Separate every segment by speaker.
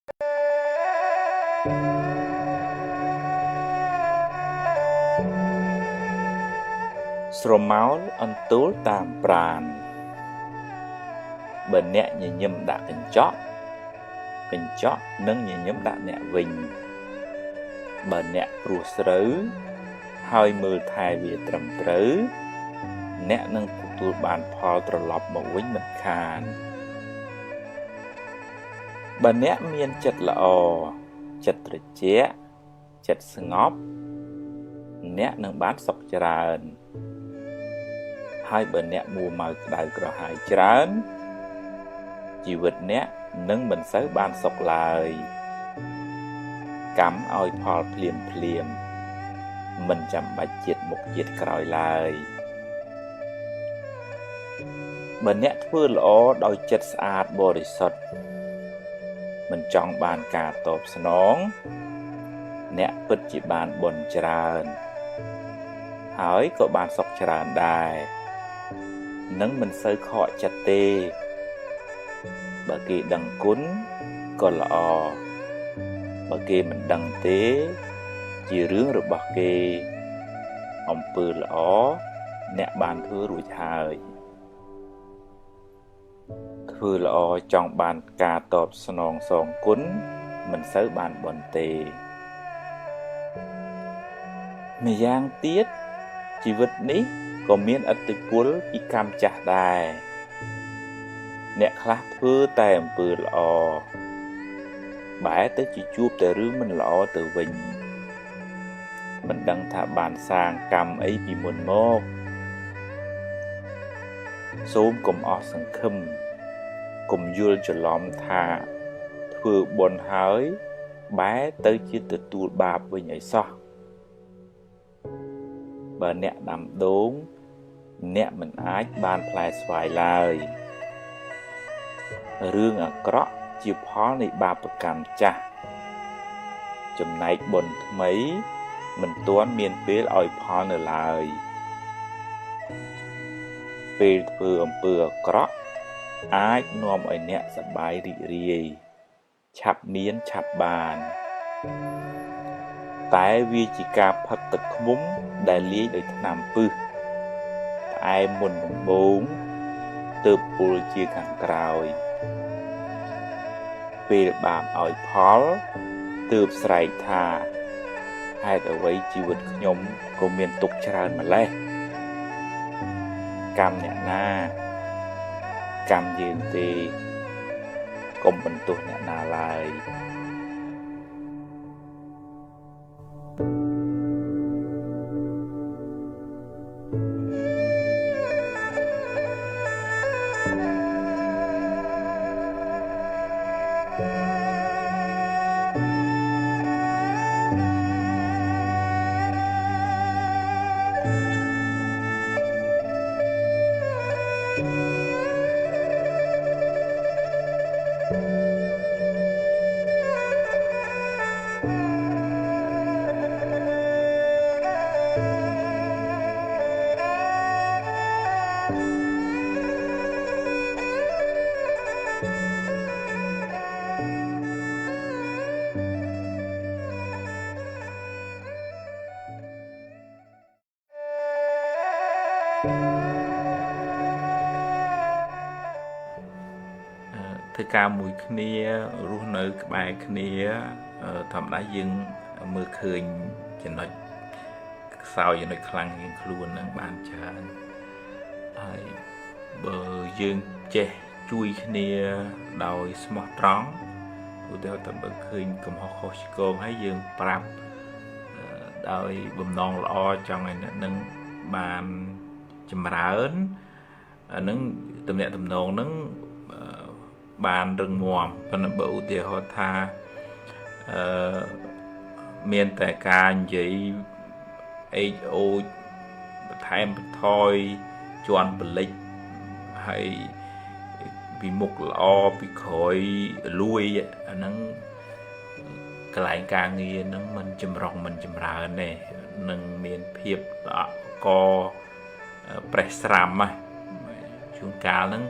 Speaker 1: ស្រមោលអន្ទូលតាមប្រាណបើអ្នកញញឹមដាក់កញ្ចក់នឹងញញឹមដាក់អ្នកវិញបើអ្នកព្រោះស្រូវហើយមើលថែវាត្រឹមត្រូវអ្នកនឹងទទួលបានផលត្រឡប់មកវិញមិនខានបើអ្នកមានចិត្តល្អចិត្តត្រជាក់ចិត្តស្ងប់អ្នកនឹងបានសុខច្រើនហើយបើអ្នកមួម៉ៅក្តៅក្រហាយច្រើនជីវិតអ្នកនឹងមិនសូវបានសុខឡើយកម្មឲ្យផលភ្លាមមិនចាំបាច់ជាតិមុខជាតិក្រោយឡើយបើអ្នកធ្វើល្អដោយចិត្តស្អាតបរិសុទ្ធមិនចង់បានការតបស្នងអ្នកពិតជាបានបុណ្យច្រើនហើយក៏បានសុខច្រើនដែរនឹងមិនសូវខកចិត្តទេបើគេដឹងគុណក៏ល្អបើគេមិនដឹងទេជារឿងរបស់គេអំពើល្អអ្នកបានធ្វើរួចហើយធ្វើល្អចង់បានការតបស្នងសងគុណមិនសូវបានបុណ្យទេម្យ៉ាងទៀតជីវិតនេះក៏មានឥទ្ធិពលពីកម្មចាស់ដែរអ្នកខ្លះធ្វើតែអំពើល្អបែរទៅជាជួបតែរឿងមិនល្អទៅវិញមិនដឹងថាបានសាងកម្មអីពីមុនមកសូមកុំអស់សង្ឃឹមកុំយល់ច្រឡំថាធ្វើបុណ្យហើយបែរទៅជាទទួលបាបវិញឲ្យសោះបើអ្នកដាំដូងអ្នកមិនអាចបានផ្លែស្វាយឡើយរឿងអាក្រក់ជាផលនៃបាបកម្មចាស់ចំណែកបុណ្យថ្មីមិនទាន់មានពេលឲ្យផលនៅឡើយពេលធ្វើអំពើអាក្រក់អាចនាំឲ្យអ្នកសប្បាយរីករាយឆាប់មានឆាប់បានតែវាជាការផឹកទឹកឃ្មុំដែលលាយដោយថ្នាំពិសផ្អែមមុនដំបូងទើបពុលជាខាងក្រោយពេលបាបឲ្យផលទើបស្រែកថាហេតុអ្វីជីវិតខ្ញុំក៏មានទុក្ខច្រើនម្ល៉េះកម្មអ្នកណាកម្មយើងទេកុំបន្ទោសអ្នកណាឡើយធ្វើការមួយគ្នារស់នៅក្បែរគ្នាធម្មតាយើងមើលឃើញចំណុចខ្សោយចំណុចខ្លាំងជាងខ្លួននឹងបានច្រើនហើយបើយើងចេះជួយគ្នាដោយស្មោះត្រង់ឧទាហរណ៍តែបើឃើញកំហុសខុសឆ្គងហើយយើងប្រាប់ដោយបំណងល្អចង់ឲ្យអ្នកនឹងបានចម្រើនអានឹងទំនាក់ទំនងនឹងបានរឹងមាំប៉ុន្តែបើឧទាហរណ៍ថាមានតែការនិយាយអេចអូចបន្ថែមបន្ថយជន់បលិចហើយពីមុខល្អពីក្រោយលួយអាហ្នឹងកន្លែងការងារហ្នឹងมันចម្រុងมันចម្រើនទេនឹងមានភាពល្អកប្រេះស្រាំជួនកាលហ្នឹង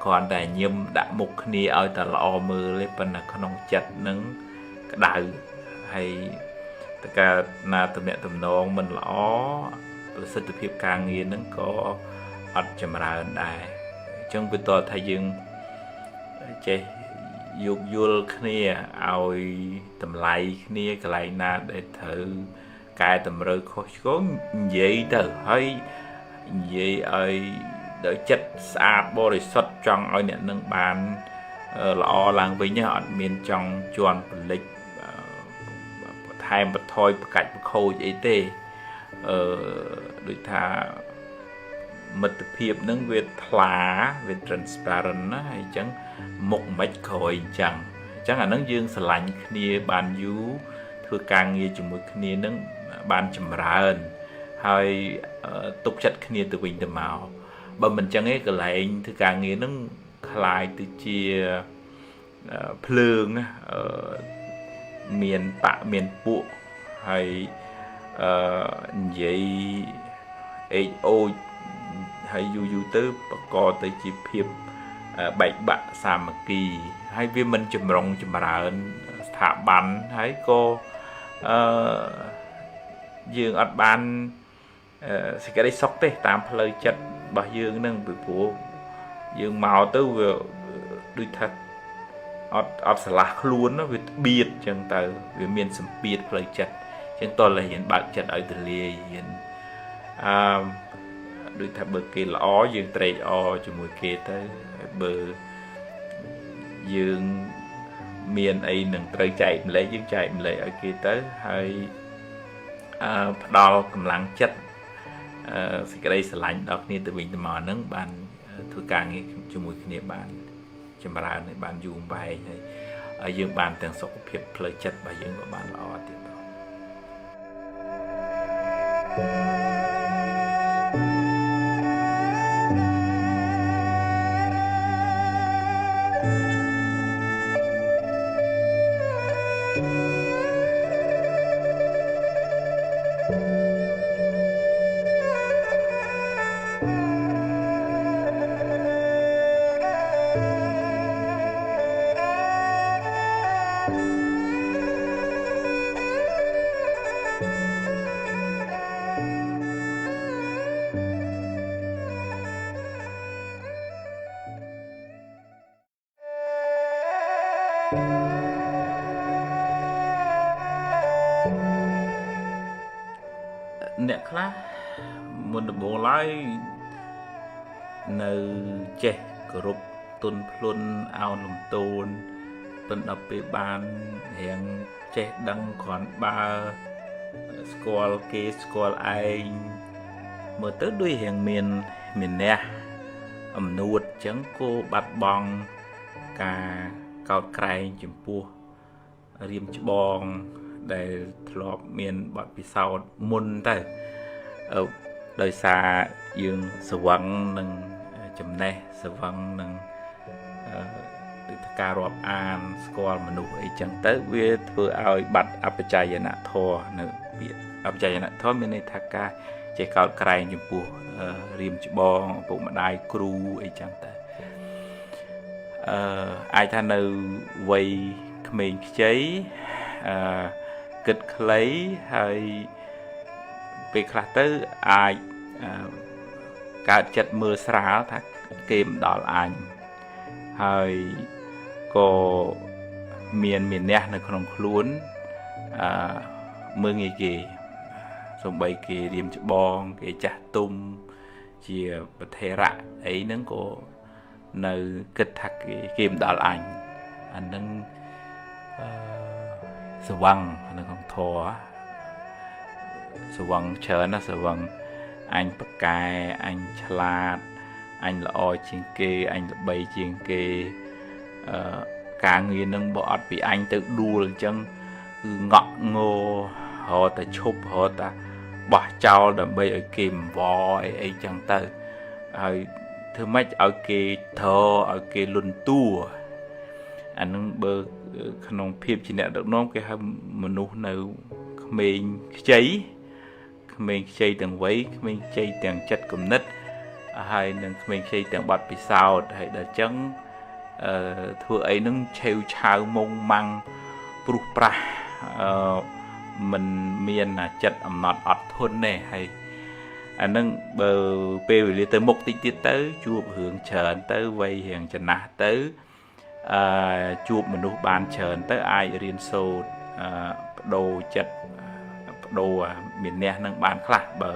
Speaker 1: còn tại nhâm đã mục nia ở ta lọ mưa lấy phần là con ông chặt nâng cái đào hay tất cả na tụi mẹ tụi non mình lọ sự thực hiện càng nghiền nâng có ọt chầm ra đài trong cái to thay dương chế dục vô nia ao tầm lại nia cái lại na để thử cái tầm rồi có vậy từ hay vậy ơi đỡ chất xa body xuất trong ơi nè nâng bàn lọ làng với nhau miền trong chuan lịch thay một thôi một cách một khâu vậy tê đối thà mật phiệp nâng về thả về transparent hay chẳng một mạch khỏi chẳng là nâng dương sờ lạnh kia bàn dú thưa càng nghe chừng một kia nâng bàn chầm ra ơn hay tục chất kia từ bình từ màu bởi mình chẳng ấy cái lại thưa càng nghe nâng lại từ chia phường miền tạ miền bộ hay vậy ô hay du tư có tới chỉ phiệp bảy bạn xàm kỳ hay vì mình chùm rong chùm ra thả bắn hay cô dương ở ban sẽ cái đấy sốc đấy tam lời chất bà dương nâng bị phố dương màu tư vừa đôi thật ọt xả lạc luôn nó việc biệt chẳng tờ vì miền sầm biệt lời chất chẳng toàn là hiện bạc chất ở từ lìa hiện đôi thật bờ kia là ó dương trade ó cho mùi kia tới bờ dương miền ấy nâng trời chạy lấy dương chạy lấy ở kia tới hay đo cầm lăng chất thì cái đây sẽ lạnh đọc nên từ bình từ mò nâng bàn thưa càng nghe cho mùi kia bàn cho mà ra này bàn dùng bài này ở dương bàn tiền sọc phiệp lời chất và dương của bàn là ó tiếp đó nè khá muốn được bộ lái nơi trẻ group tuần luôn ao nằm tôn tuần đập về bàn hiện trẻ đăng còn ba school kê school ai mở tới đuôi hiện miền nè nuột chẳng cô bát bong cả cao cày chìm pua riêng chữ bong để lọp miền bọt bị sau môn tới ở đời xa dương sờ vắng nâng chấm này sờ vắng nâng từ cà rọp an squall mà nụ ấy chẳng tới với vừa ao bật áp trái nạ thò nữa bị áp trái nạ thò bên này thà ca chạy cao cày chìm pua riêng chữ bong bộ mà đai cru ấy chẳng tới ai than nơi vây mình cháy kịch lấy hay việc là tới ai cả chất mưa xả thắt kìm đỏ anh hay có miền nè nơi không luôn mưa nghỉ kì xong bay kì điểm chữ bong cái chả tung chia bật thế rạ ấy nó có nơi kịch thắt kìm đỏ anh nâng sờ văng nó không thua sờ văng chờ nó sờ văng anh bậc cài anh chlat anh là oi chiên kê anh là bay chiên kê cả người nâng bọt vì anh tự đua chân ngọt ngô họ ta chụp họ ta bỏ trao đầm bay ở kìm vò ấy chẳng tới thứ mấy ở kê thơ ở kê luân tua anh nâng bơ khăn phiệp chỉ nè được nôm cái hầm menu nào mình cháy từng vấy mình cháy từng chất cầm nứt ហើយនឹងក្មេងខ្ចីទាំងបាត់ពិសោធន៍ហើយដល់ចឹងធ្វើអីនឹងឆេវឆាវមុងម៉ាំងព្រុសប្រាសមិនមានចិត្តអំណត់អត់ធន់ទេហើយអានឹងបើពេលវេលាទៅមុខតិចទៀតទៅជួបរឿងច្រើនទៅវ័យរៀងចំណាស់ទៅជួបមនុស្សបានច្រើនទៅអាចរៀនសូត្របដូរចិត្តបដូរមានអ្នកនឹងបានខ្លះបើ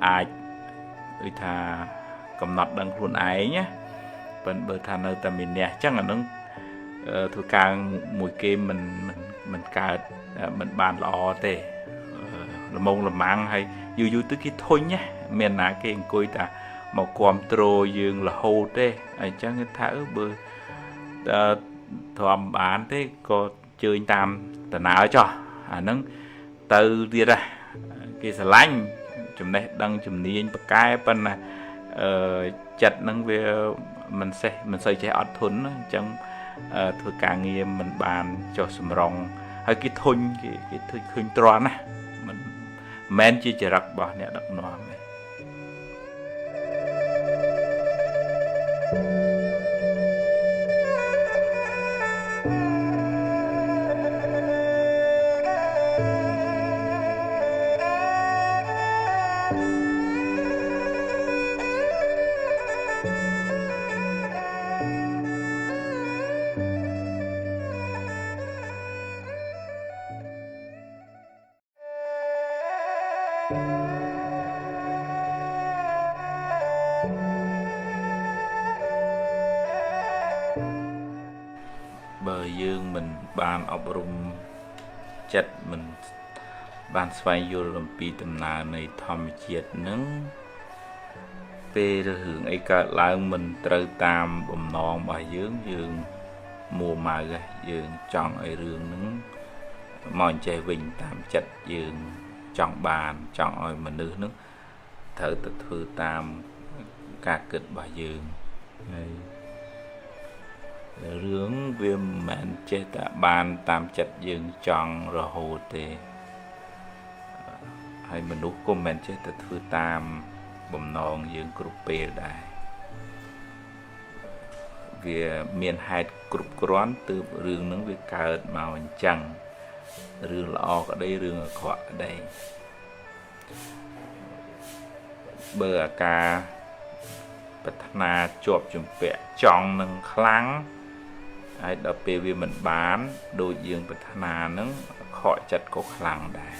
Speaker 1: អាចដូចថាកំណត់ដឹងខ្លួនឯងណាប៉ុន្តែបើថានៅតែមានអ្នកអញ្ចឹងអានឹងធ្វើការមួយគេមិនកើតមិនបានល្អទេល្មងល្មាំងហើយយូរទៅគេធុញណាមានណាគេអង្គុយតែមកគ្រប់គ្រងយើងរហូតទេអញ្ចឹងគេថាបើធំបានទេក៏ជើញតាមដំណើរចុះអាហ្នឹងទៅទៀតគេស្រឡាញ់ចំណេះដឹងជំនាញប៉កែប៉ុន្តែចិត្តហ្នឹងវាមិនសូវចេះអត់ធន់អញ្ចឹងធ្វើការងារមិនបានចុះសម្រងហើយគេធុញគេឃើញទ្រាំណាមិនមែនជាចរិតរបស់អ្នកដឹកនាំទេបើយើងមិនបានអប់រំចិត្តមិនបានស្វែងយល់អំពីដំណើរនៃធម្មជាតិនឹងពេលរឿងអីកើតឡើងមិនត្រូវតាមបំណងរបស់យើងមួម៉ៅយើងចង់ឲ្យរឿងហ្នឹងមកចេះវិញតាមចិត្តយើងចង់បានចង់ឲ្យមនុស្សហ្នឹងត្រូវទៅធ្វើតាមការគិតរបស់យើងហើយរឿងវាមិនមែនចេះតែបានតាមចិត្តយើងចង់រហូតទេហើយមនុស្សក៏មិនមែនចេះតែធ្វើតាមបំណងយើងគ្រប់ពេលដែរវាមានហេតុគ្រប់គ្រាន់ទើបរឿងហ្នឹងវាកើតមកអញ្ចឹងរឿងល្អក្តីរឿងអាក្រក់ក្តីបើអាការប្រាថ្នាជាប់ជំពាក់ចង់នឹងខ្លាំងហើយដល់ពេលវាមិនបានដូចយើងប្រាថ្នានឹងខកចិត្តក៏ខ្លាំងដែរ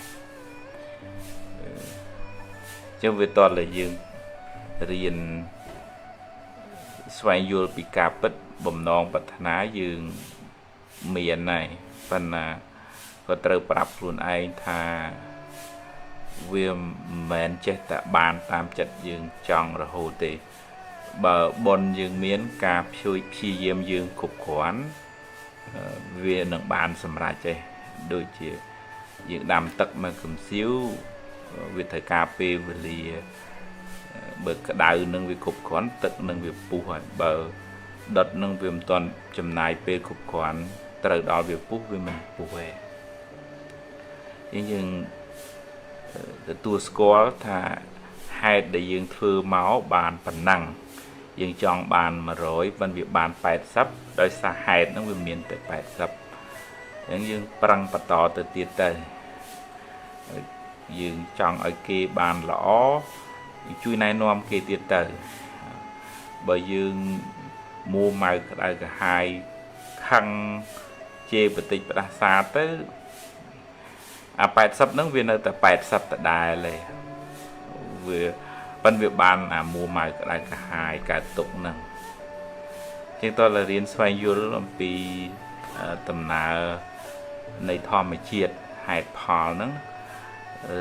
Speaker 1: ចឹងវាតតែយើងរៀនស្វែងយល់ពីការពិតបំណងប្រាថ្នាយើងមានហើយប៉ុន្តែក៏ត្រូវប្រាប់ខ្លួនឯងថាវាមិនមែនចេះតែបានតាមចិត្តយើងចង់រហូតទេបើបុណ្យយើងមានការព្យាយាមយើងគ្រប់គ្រាន់វានឹងបានសម្រេចទេដូចជាយើងដាំទឹកមកកំសៀវវាត្រូវការពេលវេលាបើក្តៅនឹងវាគ្រប់គ្រាន់ទឹកនឹងវាពុះហើយបើដុតនឹងវាមិនទាន់ចំណាយពេលគ្រប់គ្រាន់ត្រូវដល់វាពុះវាមិនពុះទេយើងទទួលស្គាល់ថាហេតុដែលយើងធ្វើមកបានប៉ុណ្ណឹងយើងចង់បាន100ប៉ុន្តែវាបាន80ដោយសារហេតុហ្នឹងវាមានតែ80អញ្ចឹងយើងប្រឹងបន្តទៅទៀតទៅយើងចង់ឲ្យគេបានល្អជួយណែនាំគេទៀតទៅបើយើងមួម៉ៅក្តៅក្រហាយខឹងជេរបតិចផ្ដាសាទៅអា80ហ្នឹងវានៅតែ80ដដែលទេវាប៉ុន្តែវាបានអាមួម៉ៅក្តៅក្រហាយកើតទុកហ្នឹងជាងតើរៀនស្វែងយល់អំពីដំណើរនៃធម្មជាតិហេតុផលហ្នឹង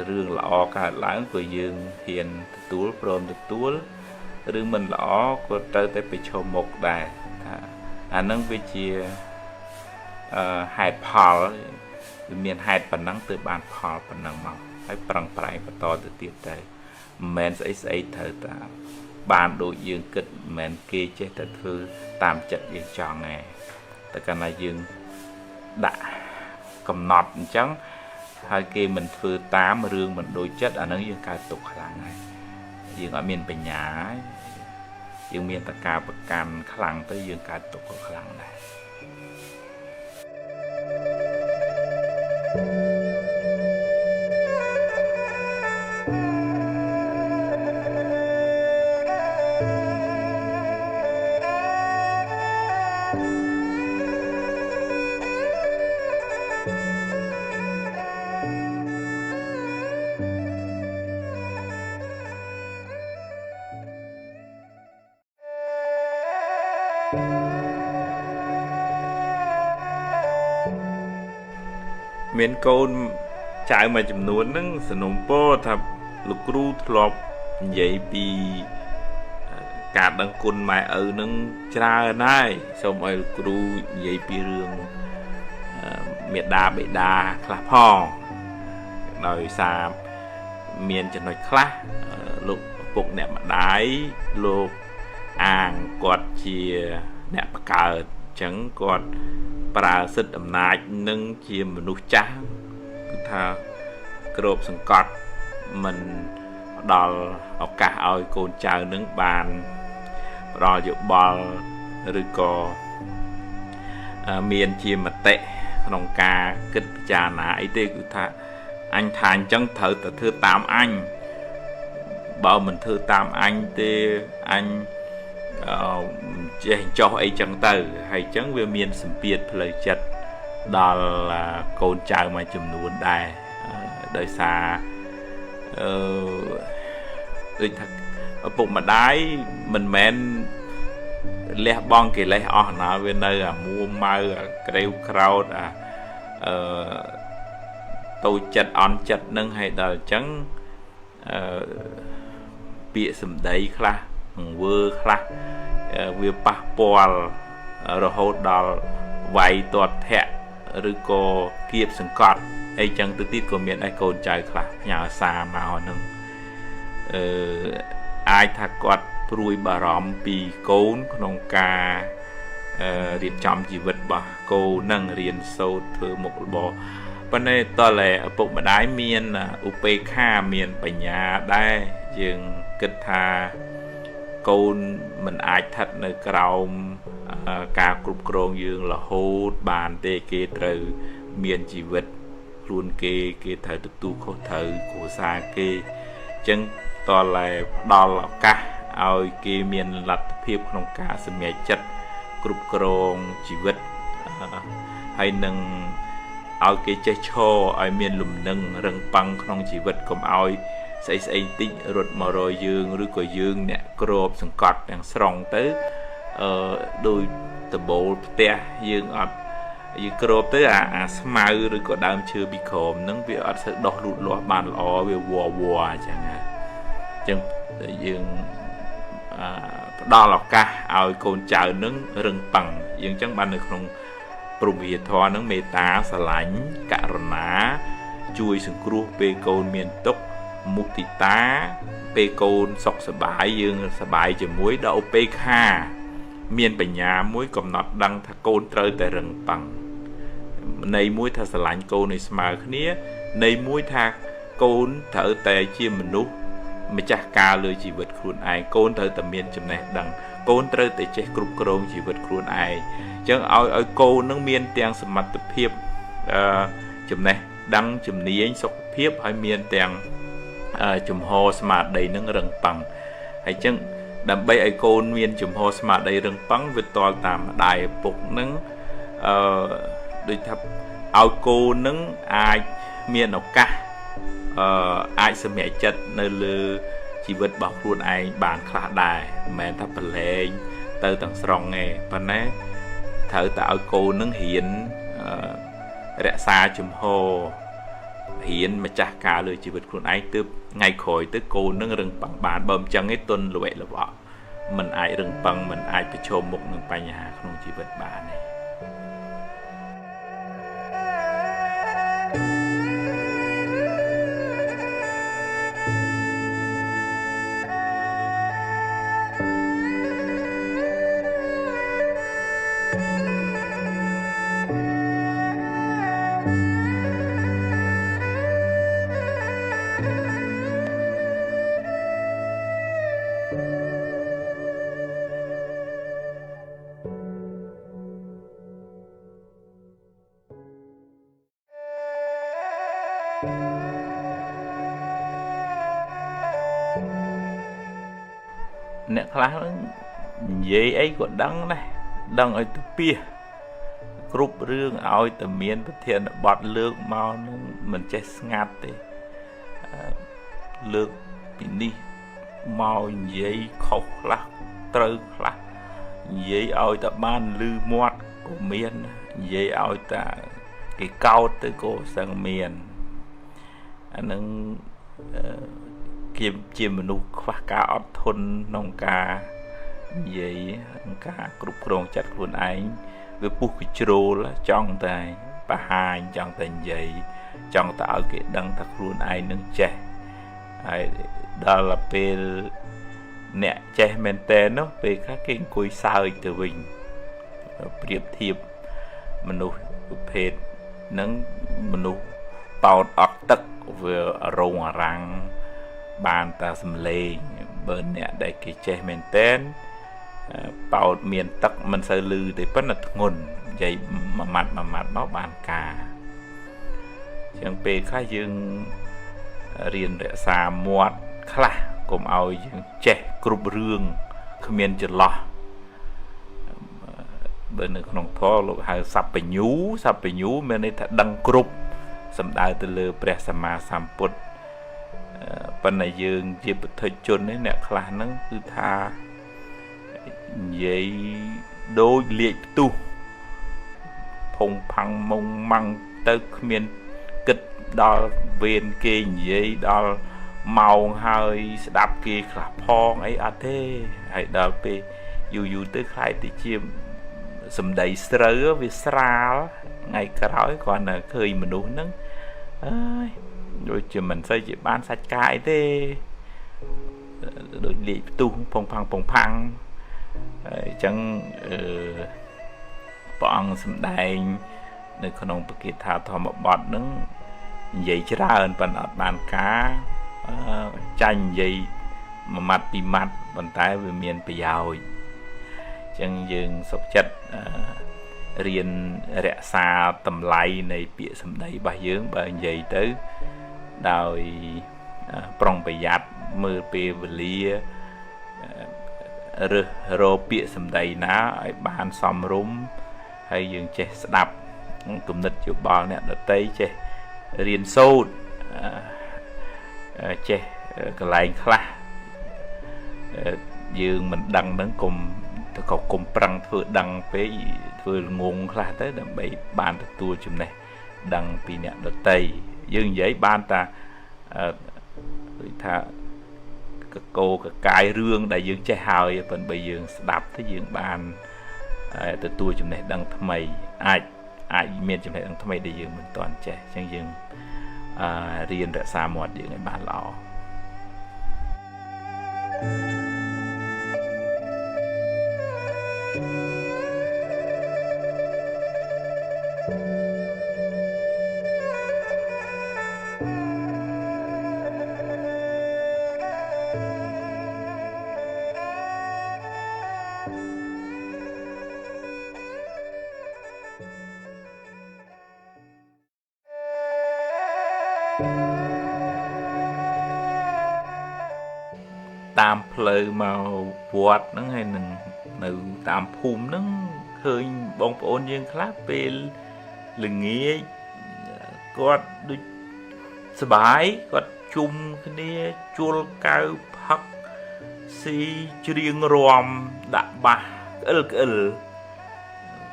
Speaker 1: រឿងល្អកើតឡើងក៏យើងហ៊ានទទួលព្រមទទួលរឿងមិនល្អក៏ត្រូវតែប្រឈមមុខដែរថាអាហ្នឹងវាជាហេតុផលវាមានហេតុប៉ុណ្ណឹងទើបបានផលប៉ុណ្ណឹងមកហើយប្រឹងប្រែងបន្តទៅទៀតទៅមិនមែនស្អីត្រូវតែបានដូចយើងគិតមិនមែនគេចេះតែធ្វើតាមចិត្តយើងចង់ទេតែកាលណាយើងដាក់កំណត់អញ្ចឹងហើយគេមិនធ្វើតាមរឿងមិនដូចចិត្តអាហ្នឹងយើងកើតទុកខ្លាំងហើយ យើងអត់មានបញ្ញាយើងមានតការប្រកាន់ខ្លាំងទៅយើងកើតទុកក៏ខ្លាំងដែរមានកូនចៅមួយចំនួនហ្នឹងសនំពោថាលោកគ្រូធ្លាប់និយាយពីការដឹងគុណម៉ែឪហ្នឹងច្រើនហើយសូមឲ្យលោកគ្រូនិយាយពីរឿងមេដាបេដាខ្លះផងដោយសារមានចំណុចខ្លះលោកឪពុកអ្នកម្ដាយលោកអាងគាត់ជាអ្នកបង្កើតអញ្ចឹងគាត់ប្រើសិទ្ធិអំណាចនឹងជាមនុស្សចាស់គឺថាគ្របសង្កត់មិនផ្ដល់ឱកាសឲ្យកូនចៅនឹងបានផ្ដល់យោបល់ឬក៏មានជាមតិក្នុងការគិតពិចារណាអីទេគឺថាអញថាអញ្ចឹងត្រូវតែធ្វើតាមអញបើមិនធ្វើតាមអញទេអញចេះចោះអីចឹងទៅហើយចឹងវាមានសម្ពាធផ្លូវចិត្តដល់កូនចៅមួយចំនួនដែរដោយសារដូចថាឪពុកម្ដាយមិនមែនលះបង់កិលេសអស់ណាវានៅអាមួម៉ៅអាក្រេវក្រោតតូចចិត្តអន់ចិត្តនឹងហើយដល់អញ្ចឹងពាក្យសម្ដីខ្លះង្វើខ្លះវាប៉ះពាល់រហូតដល់វាយទាត់ធាក់ឬក៏គៀបសង្កត់អីចឹងទៅទៀតក៏មានឯកូនចៅខ្លះផ្ញើសារមកហ្នឹងអាចថាគាត់ព្រួយបារម្ភពីកូនក្នុងការរៀបចំជីវិតរបស់កូននឹងរៀនសូត្រធ្វើមុខរបរប៉ុន្តែតើឪពុកម្ដាយមានឧបេក្ខាមានបញ្ញាដែរយើងគិតថាកូនមិនអាចស្ថិតនៅក្រោមការគ្រប់គ្រងយើងរហូតបានទេគេត្រូវមានជីវិតខ្លួនគេត្រូវទទួលខុសត្រូវគ្រួសារគេអញ្ចឹងតើផ្ដល់ឱកាសឲ្យគេមានលទ្ធភាពក្នុងការសម្រេចចិត្តគ្រប់គ្រងជីវិតហើយនឹងឲ្យគេចេះឈរឲ្យមានលំនឹងរឹងប៉ឹងក្នុងជីវិតកុំឲ្យស្អីតិចរត់មករយយើងឬក៏យើងអ្នកគ្របសង្កត់ទាំងស្រុងទៅដោយដបូលផ្ទះយើងអត់យើងគ្របទៅអាស្មៅឬក៏ដើមឈើពីក្រោមហ្នឹងវាអត់ស្ូវដោះលូតលាស់បានល្អវាវអញ្ចឹងហើយអញ្ចឹងយើងផ្ដល់ឱកាសឲ្យកូនចៅនឹងរឹងប៉ឹងយើងអញ្ចឹងបាននៅក្នុងព្រហ្មវិហារធម៌នឹងមេត្តាស្រឡាញ់ករុណាជួយសង្គ្រោះពេលកូនមានទុក្ខមុទិតាពេលកូនសុខសប្បាយយើងសប្បាយជាមួយដល់ឧបេក្ខាមានបញ្ញាមួយកំណត់ដឹងថាកូនត្រូវតែរឹងប៉ឹងន័យមួយថាស្រឡាញ់កូនឲ្យស្មើគ្នាន័យមួយថាកូនត្រូវតែជាមនុស្សម្ចាស់ការលើជីវិតខ្លួនឯងកូនត្រូវតែមានចំណេះដឹងកូនត្រូវតែចេះគ្រប់គ្រងជីវិតខ្លួនឯងអញ្ចឹងឲ្យកូននឹងមានទាំងសមត្ថភាពចំណេះដឹងជំនាញសុខភាពហើយមានទាំងជំហរស្មារតីនឹងរឹងប៉ឹងហើយអញ្ចឹងដើម្បីឲ្យកូនមានជំហរស្មារតីរឹងប៉ឹងវាតល់តាមម្ដាយឪពុកនឹងដូចថាឲ្យកូននឹងអាចមានឱកាសអាចសម្រេចចិត្តនៅលើជីវិតរបស់ខ្លួនឯងបានខ្លះដែរមិនមែនថាប្រឡែងទៅទាំងស្រុងទេប៉ុន្តែត្រូវតែឲ្យកូននឹងរៀនរក្សាជំហររៀនម្ចាស់ការលើជីវិតខ្លួនឯងទើបថ្ងៃក្រោយទៅកូននឹងរឹងប៉ឹងបានបើមិនចឹងទេទុនល្វែកល្វក់មិនអាចរឹងប៉ឹងមិនអាចប្រឈមមុខនឹងបញ្ហាក្នុងជីវិតបានទេ nè khá dễ ấy của đăng này đăng ở từ bia group rương oi từ miềnประเทศ bọt lược màu mình chạy ngạt thì lược bị đi màu dễ khóc là trơ là dễ oi ta ban lư mót của miền dễ oi ta cái cao tới cô sang miền anh nâng kiếm chìm mình nụ khoa cá ọt thôn nông ca vậy cả group rong chặt luôn anh với bút cái trô là trong tay bà hai trong tay vậy trong tạo cái đăng thật luôn ai nâng trẻ đó là về nè trẻ men tên nó về các cái cối sao từ mình điệp thiệp mình nụ phết nâng mình nụ tàu ọt tất vừa rồng răng bàn ta xâm lê bên nè đây cái trẻ men tên bảo miền tắc mình sẽ lư thì rất là nguồn vậy mà mặt nó bàn cả chẳng về khai dương riêng để xa muộn khá cùng ao dương trẻ group rương không miền chật lọ bên nước nông thô lúc hai sắp phải nhú mình ấy thật đăng group xâm đai từ lơ bè xa ma xăm bút bên này dương dịp thời chôn ấy nè khá nâng cứ tha vậy đôi liệt tu phong phăng mông măng tới miền kịch đo viên kia vậy đo màu hơi đạp kia là phong ấy à thế hãy đo về dù tới khai thì chiêm sầm đầy sờ vì xa ngày cả nói còn là khơi mình đúng nắng rồi chứ mình xây chỉ bán sạch cái thế đôi liệt tu phong phăng chẳng bọn xâm đài nơi con ông bậc thảo thọ một bọt nâng dây chứ ra hơn bằng ọt bàn cá chanh dây mà mặt bị mặt bằng tay về miền bây giờ chẳng dừng sọc chất riêng rẽ xa tầm lây này bịa xâm đáy bà dưỡng bà dây tới đòi prong bà giặt mơ bê và lia rô bịa xâm đầy ná ở bàn xóm rúm hay dường chế đạp cùng nít chụp bò nè ở tây chế riêng sâu chế cái lạnh khá dường mình đăng nâng cùng prăng vừa đăng với vừa ngôn khá tới đằng bày bàn tua chùm này đăng bì nè ở tây dường giấy ban ta thà cô cái rương đại dương trái hào phần bây giờ đạp tới dương bàn từ tuổi chúng này đang tham mày ai miền chúng này đang tham mày đại dương mình toàn trẻ chẳng dương riêng đã xa một những cái bàn lọ tam phơi màu vọt nó hay nừng tam phùm nó khơi bông ôn dương khác về lưng nghe có sờ bái có chung cái này chua cao phật si riêng ròm đạ bà ơ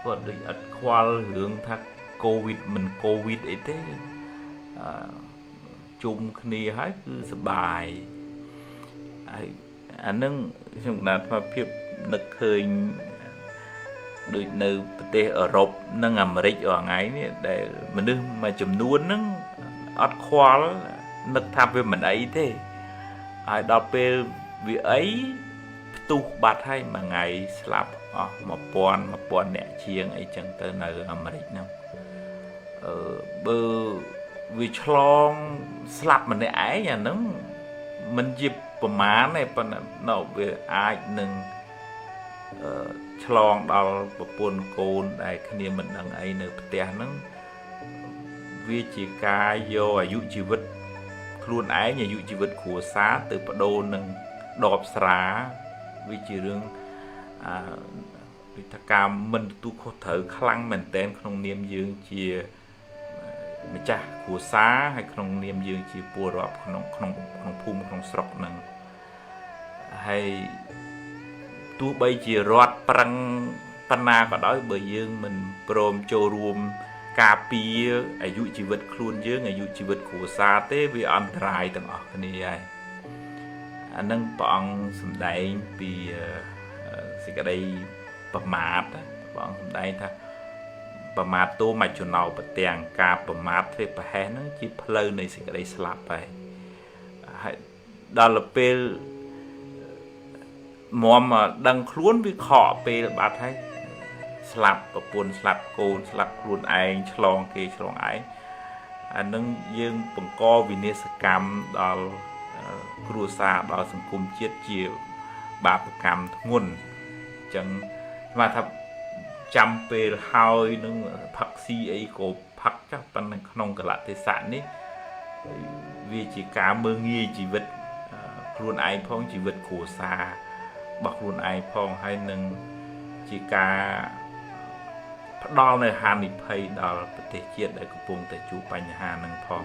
Speaker 1: có được ắt khoa hướng thắc covid ấy thế chung cái này hết cứ sờ bài anh nâng chúng ta phải biết nực khơi đôi nơi tây ở Âu nâng Americ ở ngay này để mình đưa mà chấm nuôn nâng ắt khoa nực tham về mình ấy thế ai đọc về việc ấy tu bát hay mà ngày slap một pon nè chiêng ấy chẳng tới nơi Americ nào bơ vì chlong slap mình để ấy nhà nâng mình dịp má này phần nào về ai nâng chlong đào buồn cồn đại khi mình đang ấy nữa té nó vì chỉ ca do dụ chỉ vật luôn ấy nhà dụ chỉ vật của xã từ bắt đầu nâng đọp xá វាជារឿងវិធាការមិនទូខុសត្រូវខ្លាំងមែនតែនក្នុងនាមយើងជាម្ចាស់គ្រួសារហើយក្នុងនាមយើងជាពលរដ្ឋក្នុងភូមិក្នុងស្រុកហ្នឹងហើយទោះបីជារដ្ឋប្រឹងប៉ុណ្ណាក៏ដោយបើយើងមិនព្រមចូលរួមការពារអាយុជីវិតខ្លួនយើងអាយុជីវិតគ្រួសារទេវាអន្តរាយទាំងអស់គ្នាហើយអានឹងព្រះអង្គសម្ដែងពីសេចក្តីប្រមាទព្រះអង្គសម្ដែងថាប្រមាទតូមច្ចណោប្រទាំងការប្រមាទធ្វើប្រហែសហ្នឹងជាផ្លូវនៃសេចក្តីស្លាប់ហើយដល់ពេលមុំដឹងខ្លួនវាខកពេលបាត់ហើយស្លាប់ប្រពន្ធស្លាប់កូនស្លាប់ខ្លួនឯងឆ្លងគេឆ្លងឯងអានឹងយើងបង្កវិនាសកម្មដល់គ្រួសារដល់សង្គមជាតិជាបាបកម្មធ្ងន់អញ្ចឹងស្មានថាចាំពេលហើយនឹងផឹកស៊ីអីក៏ផឹកចាស់ប៉ុន្តែក្នុងកលៈទេសៈនេះវាជាការមើងងាយជីវិតខ្លួនឯងផងជីវិតគ្រួសាររបស់ខ្លួនឯងផងហើយនឹងជាការផ្ដល់នៅហានិភ័យដល់ប្រទេសជាតិដែលកំពុងតែជួបបញ្ហានឹងផង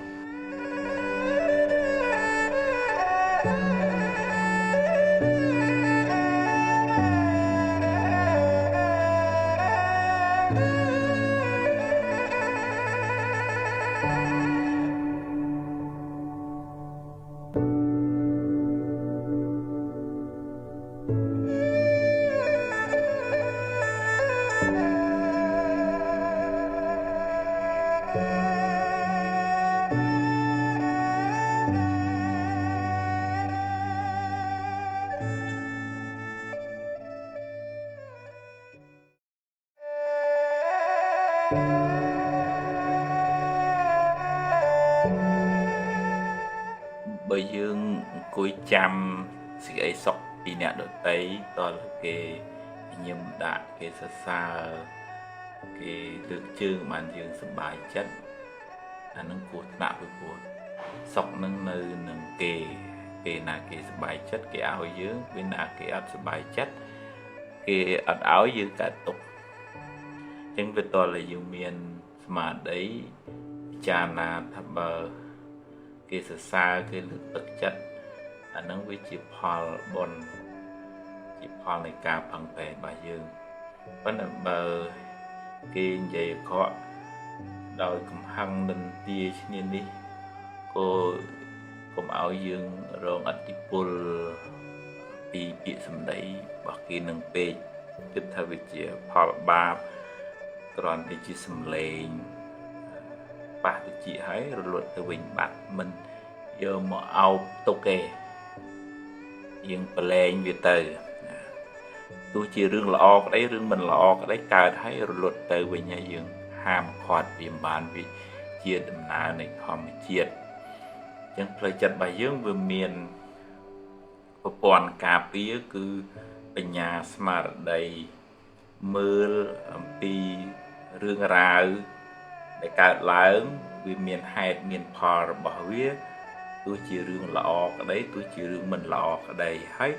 Speaker 1: បើយើងអង្គុយចាំសេចក្តីសុខពីអ្នកដទៃតើគេញញឹមដាក់គេសរសើរគេលើកជើងបានយើងសប្បាយចិត្តអានឹងគួរថ្នាក់ពីព្រោះសុខនឹងនៅនឹងគេពេលណាគេសប្បាយចិត្តគេឲ្យយើងពេលណាគេអត់សប្បាយចិត្តគេអត់ឲ្យយើងកើតទុក្ខអញ្ចឹងវាតើយើងមានស្មារតីពិចារណាថាបើគេសរសើរគេលើកទឹកចិត្តអានឹងវាជាផលបុណ្យជាផលនៃការផឹងប្រែងរបស់យើងប៉ុន្តែបើគេនិយាយខកដោយកំហឹងនិន្ទាឈ្នានេះក៏កុំឲ្យយើងរងអតិពលពីពាក្យសម្ដីរបស់គេនឹងពេកគិតថាវាជាផលបាបគ្រាន់តែជាសម្លេងប៉ះតិចហើយរលត់ទៅវិញបាត់មិនយកមកអោបទុកទេយើងប្រឡែងវាទៅទោះជារឿងល្អក្តីរឿងមិនល្អក្តីកើតហើយរលត់ទៅវិញហើយយើងហាមឃាត់វាមិនបានវាជាដំណើរនៃធម្មជាតិអញ្ចឹងផ្លូវចិត្តរបស់យើងវាមានប្រព័ន្ធការពារគឺបញ្ញាស្មារតីមើលអំពីរឿងរ៉ាវដែលកើតឡើងវាមានហេតុមានផលរបស់វាទោះជារឿងល្អក្តីទោះជារឿងមិនល្អក្តីហើយ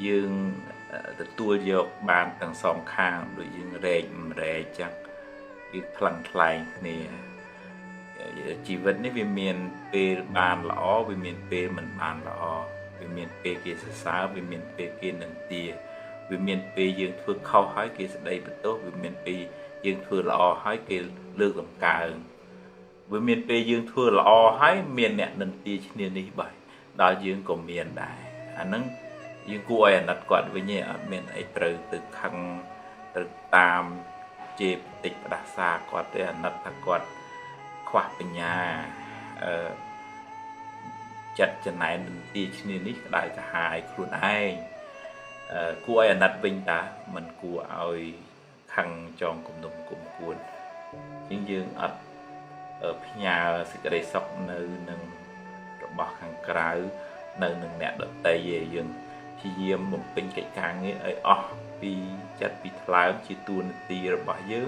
Speaker 1: យើងទទួលយកបានទាំងសងខាងដូចយើងរែកម្រែកចឹងគឺខ្លាំងខ្លែងគ្នាជីវិតនេះវាមានពេលបានល្អវាមានពេលមិនបានល្អវាមានពេលគេសរសើរវាមានពេលគេនិន្ទាវាមានពេលយើងធ្វើខុសហើយគេស្ដីបន្ទោសវាមានពេលយើងធ្វើល្អហើយគេលើកតម្កើងវាមានពេលយើងធ្វើល្អហើយមានអ្នកនិន្ទាឈ្នានេះបាយដល់យើងក៏មានដែរអាហ្នឹងយើងគួរឲ្យអាណិតគាត់វិញឯងអត់មានអីត្រូវទៅខឹងទៅតាមជេរបន្តិចផ្ដាសាគាត់ទេអាណិតថាគាត់ខ្វះបញ្ញាចិត្តចំណែននិន្ទាឈ្នានេះក្តៅក្រហាយខ្លួនឯងគួរឲ្យអាណិតវិញតាមិនគួរឲ្យខឹងចងគំនុំគុំគួនជាងយើងអត់ផ្ញើសេចក្តីសុខនៅនឹងរបស់ខាងក្រៅនៅនឹងអ្នកដទៃឯងយើងព្យាយាមបំពេញកិច្ចការងារឲ្យអស់ពីចិត្តពីថ្លើមជាទួនាទីរបស់យើង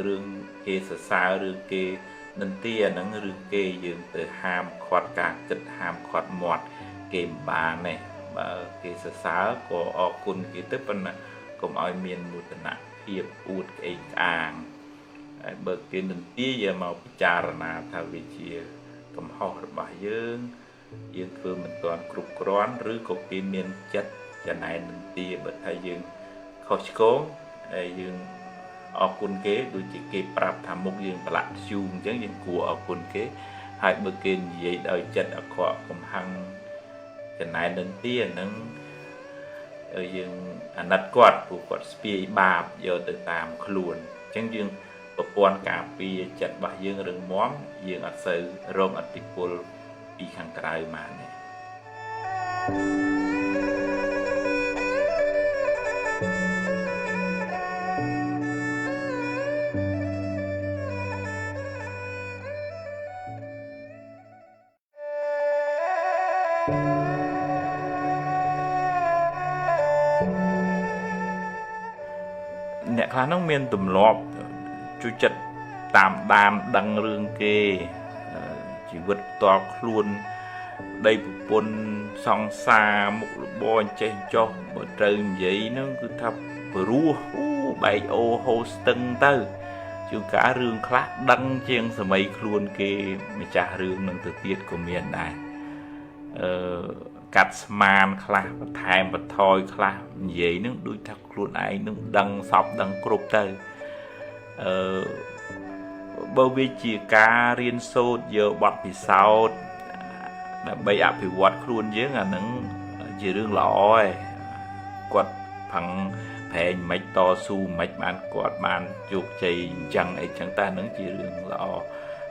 Speaker 1: រឿងគេសរសើររឿងគេនិន្ទាហ្នឹងរឿងគេយើងទៅហាមឃាត់ការគិតហាមឃាត់មាត់គេមិនបានទេ បើគេសរសើរក៏អរគុណគេទៅប៉ុន្តែកុំឲ្យមានមោទនភាពអួតក្អេងក្អាងហើយបើគេនន្ទាយកមកពិចារណាថាវាជាកំហុសរបស់យើងធ្វើមិនទាន់គ្រប់គ្រាន់ឬក៏គេមានចិត្តចំណែននន្ទាបើថាយើងខុសឆ្គងហើយយើងអរគុណគេដូចជាគេប្រាប់ថាមុខយើងប្រឡាក់ធ្យូងអញ្ចឹងយើងគួរអរគុណគេហើយបើគេនិយាយដោយចិត្តអាក្រក់កំហឹងចំណែននន្ទាហ្នឹងយើងអាណិតគាត់ព្រោះគាត់ស្ពាយបាបយកទៅតាមខ្លួនអញ្ចឹងយើងប្រព័ន្ធការពារចិត្តរបស់យើងរឹងមាំយើងអត់សូវរងឥទ្ធិពលពីខាងក្រៅមកទេអ្នកខ្លះហ្នឹងមានទម្លាប់ជួយចិត្តតាមដានដឹងរឿងគេជីវិតផ្ទាល់ខ្លួនប្តីប្រពន្ធសង្សារមុខរបរចេះចោះបើត្រូវនិយាយហ្នឹងគឺថាព្រោះបែកអូហូស្ទឹងទៅជួនកាលរឿងខ្លះដឹងជាងសម័យខ្លួនគេម្ចាស់រឿងនឹងទៅទៀតក៏មានដែរកាត់ស្មានខ្លះបន្ថែមបន្ថយខ្លះនិយាយនឹងដូចថាខ្លួនឯងនឹងដឹងសពដឹងគ្រប់ទៅបើវាជាការរៀនសូត្រយកបទពិសោធន៍ដើម្បីអភិវឌ្ឍខ្លួនយើងអានឹងជារឿងល្អឯងគាត់ផឹងប្រែងមិនតស៊ូមិនបានគាត់បានជោគជ័យអញ្ចឹងអីចឹងតែនឹងជារឿងល្អ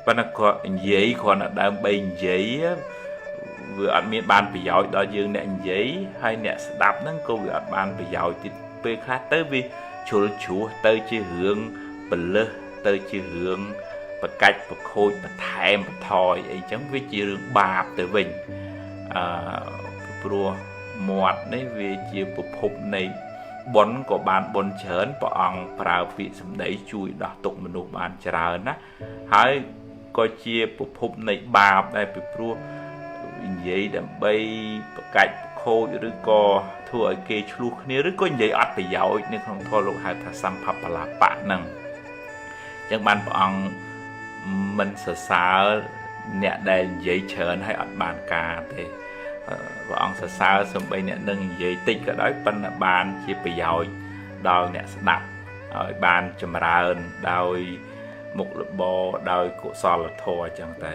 Speaker 1: ប៉ុន្តែគាត់និយាយគ្រាន់តែដើម្បីនិយាយវាអត់មានបានប្រយោជន៍ដល់យើងអ្នកនិយាយហើយអ្នកស្ដាប់ហ្នឹងក៏វាអត់បានប្រយោជន៍ទៀតពេលខ្លះទៅវាជ្រុលជ្រោះទៅជារឿងពលឹះទៅជារឿងបកាច់បខូចបន្ថែមបន្ថយអីចឹងវាជារឿងបាបទៅវិញព្រោះមាត់នេះវាជាប្រភពនៃបុណ្យក៏បានបុណ្យច្រើនព្រះអង្គប្រើពាក្យសម្ដីជួយដោះទុក្ខមនុស្សបានច្រើនណាហើយក៏ជាប្រភពនៃបាបដែរពីព្រោះនិយាយដើម្បីបកាច់ខូចឬក៏ធ្វើឲ្យគេឆ្លោះគ្នាឬក៏និយាយអត់ប្រយោជន៍នៅក្នុងធម៌លោកហៅថាសម្ភបលាបៈហ្នឹងអញ្ចឹងបានព្រះអង្គមិនសរសើរអ្នកដែលនិយាយច្រើនហើយអត់បានការទេព្រះអង្គសរសើរសូម្បីអ្នកនឹងនិយាយតិចក៏ដោយប៉ុន្តែបានជាប្រយោជន៍ដល់អ្នកស្ដាប់ឲ្យបានចម្រើនដោយមុខរបរដោយកុសលធម៌អញ្ចឹងទៅ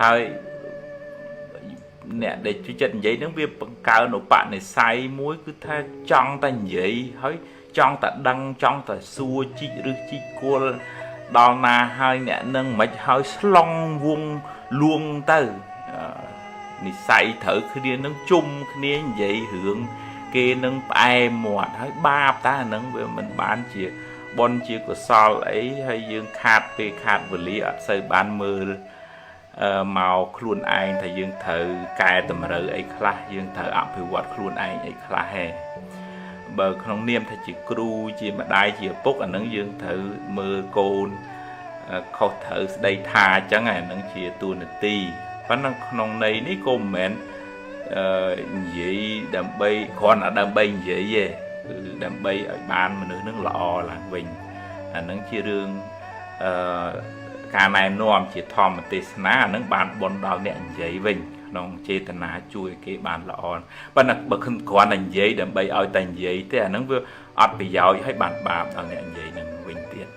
Speaker 1: ហើយអ្នកដែលជួយចិត្តនិយាយហ្នឹងវាបង្កើនឧបនិស្ស័យមួយគឺថាចង់តែនិយាយហើយចង់តែដឹងចង់តែសួរជីកឬជីកគល់ដល់ណាហើយអ្នកនឹងមិនហើយស្លងវងលួងទៅនិស្ស័យត្រូវគ្នានឹងជុំគ្នានិយាយរឿងគេនឹងផ្អែមាត់ហើយបាបតែអានឹងវាមិនបានជាបុណ្យជាកុសលអីហើយយើងខាតពេលខាតវេលាអត់សូវបានមើលមកខ្លួនឯងថាយើងត្រូវកែតម្រូវអីខ្លះយើងត្រូវអភិវឌ្ឍខ្លួនឯងអីខ្លះហេបើក្នុងនាមថាជាគ្រូជាម្ដាយជាឪពុកអានឹងយើងត្រូវមើលកូនខុសត្រូវស្ដីថាអញ្ចឹងអានឹងជាតួនាទីប៉ុន្តែក្នុងន័យនេះក៏មិនមែននិយាយដើម្បីគ្រាន់តែដើម្បីនិយាយទេគឺដើម្បីឲ្យបានមនុស្សនឹងល្អឡើងវិញអានឹងជារឿងការណែនាំជាធម្មទេសនាអានឹងបានបន់ដល់អ្នកនិយាយវិញក្នុងចេតនាជួយគេបានល្អប៉ុន្តែបើគ្រាន់តែនិយាយដើម្បីឲ្យតែនិយាយទេអានឹងវាអត់ប្រយោជន៍ហើយបានបាបដល់អ្នកនិយាយនឹងវិញទៀត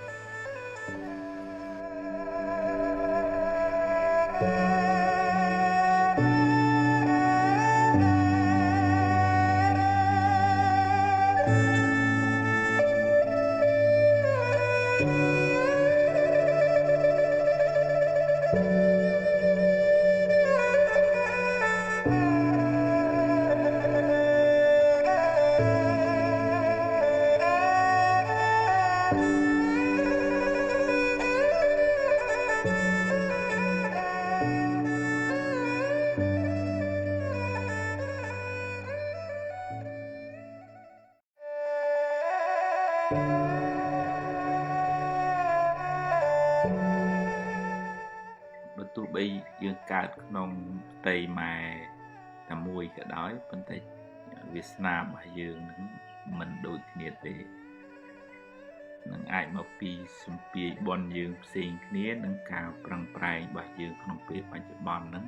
Speaker 1: បើទោះបីយើងកើតក្នុងផ្ទៃម៉ែតែ ថាមួយក៏ដោយប៉ុន្តែវាសនារបស់យើងនឹងមិនដូចគ្នាទេនឹងអាចមកពីសម្ពាយបនយើងផ្សេងគ្នានឹងការប្រឹងប្រែងរបស់យើងក្នុងពេលបច្ចុប្បន្នហ្នឹង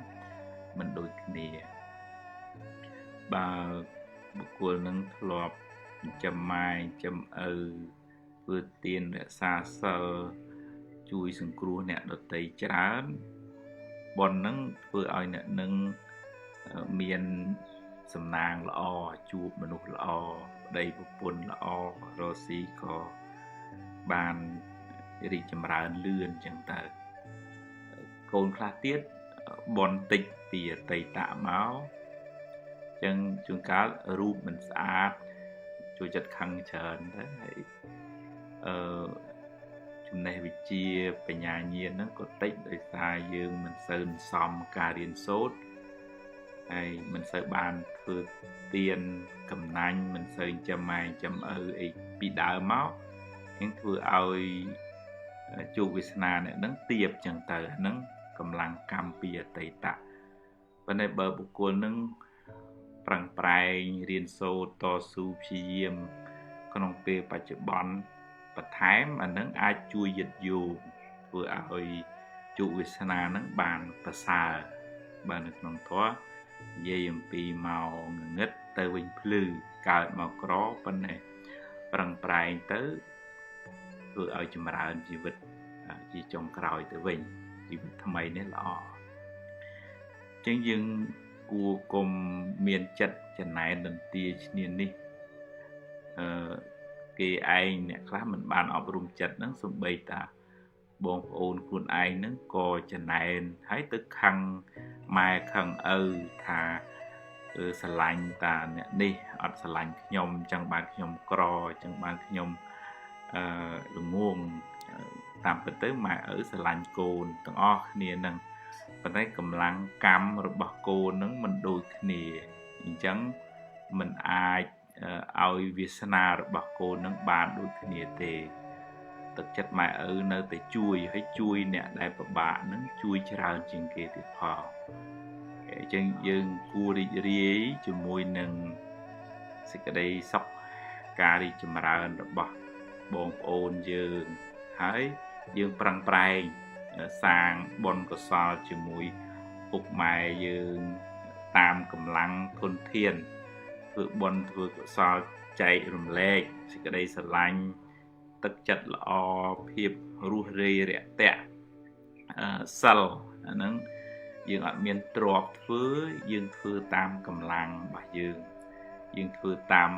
Speaker 1: មិនដូចគ្នាបើបុគ្គលនឹងធ្លាប់ចំម៉ាយចំឪធ្វើទានរក្សាសិលជួយសង្គ្រោះអ្នកដទៃច្រើនបននឹងធ្វើឲ្យអ្នកនឹងមានសំណាងល្អជួបមនុស្សល្អប្តីប្រពន្ធល្អរស់ស៊ីក៏បានរីកចម្រើនលឿនចឹងទៅកូនខ្លះទៀតបនតិចពីអតីតមកចឹងជួនកាលរូបមិនស្អាតចូលចិត្តខឹងច្រើនទៅហើយចំណេះវិជ្ជាបញ្ញាញាណហ្នឹងក៏តិចដោយសារយើងមិនសូវសមការរៀនសូត្រហើយមិនសូវបានធ្វើទានកំណាញ់មិនសូវចាំម៉ែចាំឪអីពីដើមមកនឹងធ្វើឲ្យជោគវាសនាអ្នកហ្នឹងទាបចឹងទៅហ្នឹងកម្លាំងកម្មពីអតីតប៉ុន្តែបើបុគ្គលហ្នឹងប្រឹងប្រែងរៀនសូត្រតស៊ូព្យាយាមក្នុងពេលបច្ចុប្បន្នបន្ថែមអានឹងអាចជួយយឹតយោងធ្វើឲ្យជោគវាសនាហ្នឹងបានប្រសើរបាននៅក្នុងធម៌និយាយអំពីមកងងឹតទៅវិញភ្លឺកើតមកក្រប៉ុន្តែប្រឹងប្រែងទៅធ្វើឲ្យចម្រើនជីវិតជាចុងក្រោយទៅវិញជីវិតថ្មីនេះល្អចឹងយើងគួរកុំមានចិត្តចំណែននន្ទាឈ្នានេះគេឯងអ្នកខ្លះមិនបានអប់រំចិត្តហ្នឹងសំបីតាបងប្អូនខ្លួនឯងហ្នឹងក៏ចំណែនហើយទៅខឹងម៉ែខឹងឪថាស្រឡាញ់តាអ្នកនេះអត់ស្រឡាញ់ខ្ញុំចឹងបានខ្ញុំក្រចឹងបានខ្ញុំល្ងងតាមពិតទៅម៉ែឪស្រឡាញ់កូនទាំងអស់គ្នាហ្នឹងប៉ុន្តែកម្លាំងកម្មរបស់កូនហ្នឹងមិនដូចគ្នាអញ្ចឹងមិនអាចឲ្យវាសនារបស់កូននឹងបានដូចគ្នាទេទឹកចិត្តម៉ែឪនៅតែជួយហើយជួយអ្នកដែលពិបាកនឹងជួយច្រើនជាងគេទៀតផងអញ្ចឹងយើងគួររីករាយជាមួយនឹងសេចក្តីសុខការរីកចម្រើនរបស់បងប្អូនយើងហើយយើងប្រឹងប្រែងសាងបុណ្យកុសលជាមួយពុកម៉ែយើងតាមកម្លាំងធនធានធ្វើបុណ្យធ្វើកុសលចែករំលែកសេចក្តីស្រឡាញ់ទឹកចិត្តល្អភាពរស់រាយរាក់ទាក់សិលអាហ្នឹងយើងអត់មានទ្រព្យធ្វើយើងធ្វើតាមកម្លាំងរបស់យើងធ្វើតាម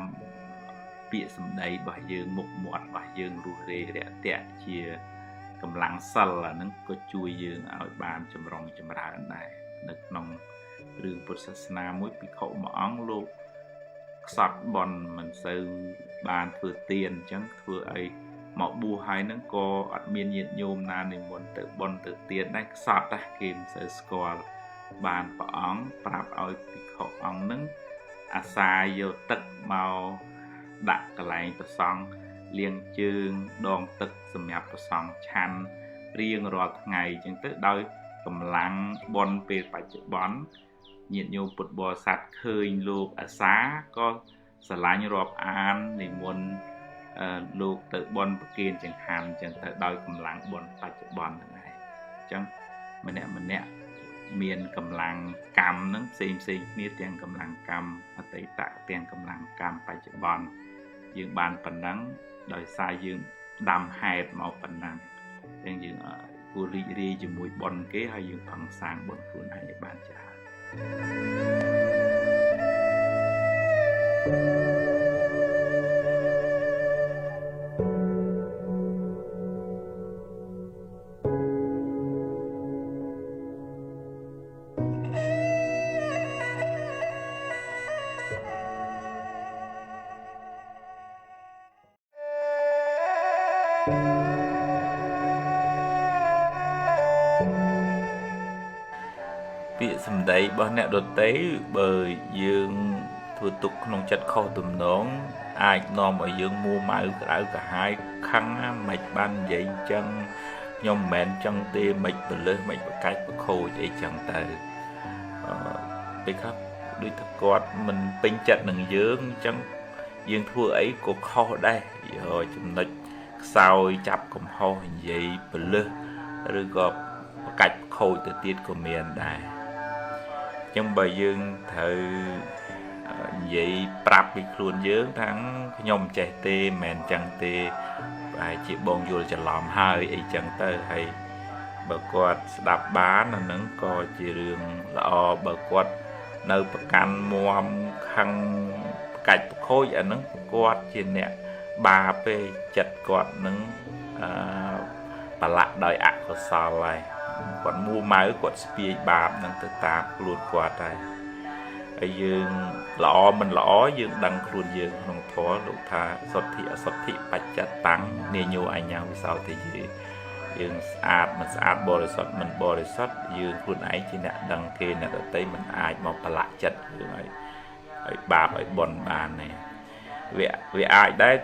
Speaker 1: ពាក្យសម្ដីរបស់យើងមុខមាត់របស់យើងរស់រាយរាក់ទាក់ជាកម្លាំងសិលអាហ្នឹងក៏ជួយយើងឲ្យបានចម្រុងចម្រើនដែរនៅក្នុងរឿងពុទ្ធសាសនាមួយភិក្ខុមួយអង្គលោកខ្សត់បន់មិនសូវបានធ្វើទានអញ្ចឹងធ្វើឲ្យមកបួសហើយហ្នឹងក៏អត់មានញាតិញោមណានិមន្តទៅបន់ទៅទានដែរខ្សត់ដែរគេមិនសូវស្គាល់បានព្រះអង្គប្រាប់ឲ្យភិក្ខុអង្គហ្នឹងអាសាយកទឹកមកដាក់កន្លែងប្រសង់លាងជើងដងទឹកសម្រាប់ប្រសង់ឆាន់រៀងរាល់ថ្ងៃអញ្ចឹងទៅដោយកម្លាំងបុណ្យពេលបច្ចុប្បន្នញាតិញោមពុទ្ធបរិស័ទឃើញលោកអាសាក៏ស្រឡាញ់រាប់អាននិមន្តលោកទៅបុណ្យប្រគេនចង្ហាន់អញ្ចឹងទៅដោយកម្លាំងបុណ្យបច្ចុប្បន្នហ្នឹងឯងអញ្ចឹងម្នាក់មានកម្លាំងកម្មហ្នឹងផ្សេងគ្នាទាំងកម្លាំងកម្មអតីតទាំងកម្លាំងកម្មបច្ចុប្បន្នយើងបានប៉ុណ្ណឹងដោយសារយើងដាំហេតុមកប៉ុណ្ណឹងអញ្ចឹងយើងគួររីករាយជាមួយបុណ្យគេហើយយើងផឹងសាងបុណ្យខ្លួនឯងឲ្យបានច្រើនពាក្យសម្ដីរបស់អ្នកដទៃបើយើងធ្វើទុកក្នុងចិត្តខុសទំនងអាចនាំឲ្យយើងមួម៉ៅក្តៅក្រហាយខឹងមិនបាននិយាយអញ្ចឹងខ្ញុំមិនមែនចឹងទេមិនបលឹះមិនបកាច់បខូចអីចឹងទៅពេលខ្លះ ដូចថាគាត់មិនពេញចិត្តនឹងយើងអញ្ចឹងយើងធ្វើអីក៏ខុសដែរចំណុចខ្សោយចាប់កំហុសនិយាយពលឹះឬក៏ប្រកាច់ខូចទៅទៀតក៏មានដែរអញ្ចឹងបើយើងត្រូវនិយាយប្រាប់ពីខ្លួនយើងថាខ្ញុំចេះទេមិនមែនអញ្ចឹងទេប្រហែលជាបងយល់ច្រឡំហើយអីចឹងទៅហើយបើគាត់ស្ដាប់បានអាហ្នឹងក៏ជារឿងល្អបើគាត់នៅប្រកាន់មាំខឹងប្រកាច់ប្រខូចអាហ្នឹងគាត់ជាអ្នកបាបទេចិត្តគាត់នឹងប្រឡាក់ដោយអកុសលហើយគាត់មួម៉ៅគាត់ស្ពាយបាបនឹងទៅតាមខ្លួនគាត់ហើយយើងល្អមិនល្អយើងដឹងខ្លួនយើងក្នុងធម៌លោកថាសុទ្ធិអសុទ្ធិបច្ចតੰនាញោអញ្ញាវិសោទិយេយើងស្អាតមិនស្អាតបរិសុទ្ធមិនបរិសុទ្ធយើងខ្លួនឯងជាអ្នកដឹងគេអ្នកដទៃមិនអាចមកប្រឡាក់ចិត្តយើងឲ្យបាបឲ្យបន់បានទេវាអាចដែរ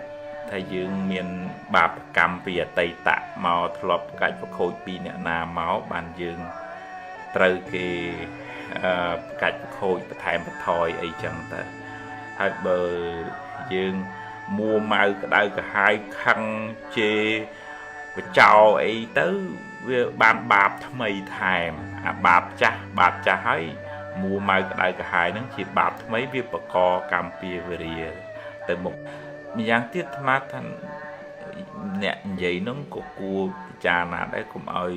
Speaker 1: ថាយើងមានបាបកម្មពីអតីតមកធ្លាប់កាច់ប្រខូចពីអ្នកណាមកបានយើងត្រូវគេកាច់ប្រខូចបន្ថែមបន្ថយអីចឹងទៅហើយបើយើងមួម៉ៅក្តៅក្រហាយខឹងជេរបចោអីទៅវាបានបាបថ្មីថែមអាបាបចាស់ហើយមួម៉ៅក្តៅក្រហាយហ្នឹងជាបាបថ្មីវាបកកម្មពៀវរាទៅមុខម្យ៉ាងទៀតអាត្មាថាអ្នកនិយាយហ្នឹងក៏គួរពិចារណាដែរកុំឲ្យ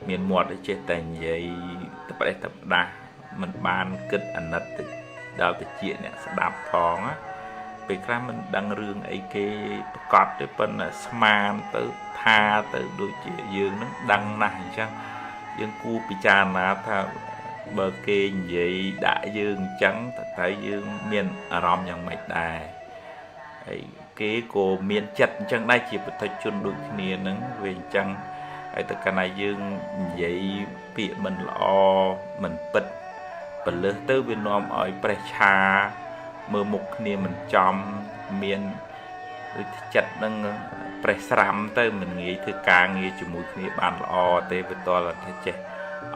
Speaker 1: មានមាត់ចេះតែនិយាយទៅប្រេះទៅដាស់មិនបានគិតអាណិតទៅដល់តិចអ្នកស្ដាប់ផងណាពេលខ្លះមិនដឹងរឿងអីគេប្រកាសទេប៉ុន្តែស្មានទៅថាទៅដូចជាយើងនឹងដឹងណាស់អញ្ចឹងយើងគួរពិចារណាថាបើគេនិយាយដាក់យើងអញ្ចឹងតែយើងមានអារម្មណ៍យ៉ាងម៉េចដែរហើយគេក៏មានចិត្តអញ្ចឹងដែរជាពុទ្ធជនដូចគ្នានឹងវាអញ្ចឹងហើយតែកាលណាយើងនិយាយពាក្យមិនល្អមិនពិតពលឹះទៅវានាំឲ្យប្រេះឆាមើលមុខគ្នាមិនចំមានចិត្តនឹងប្រេះស្រាំទៅមិនងាយធ្វើការងារជាមួយគ្នាបានល្អទេវាតលថាចេះ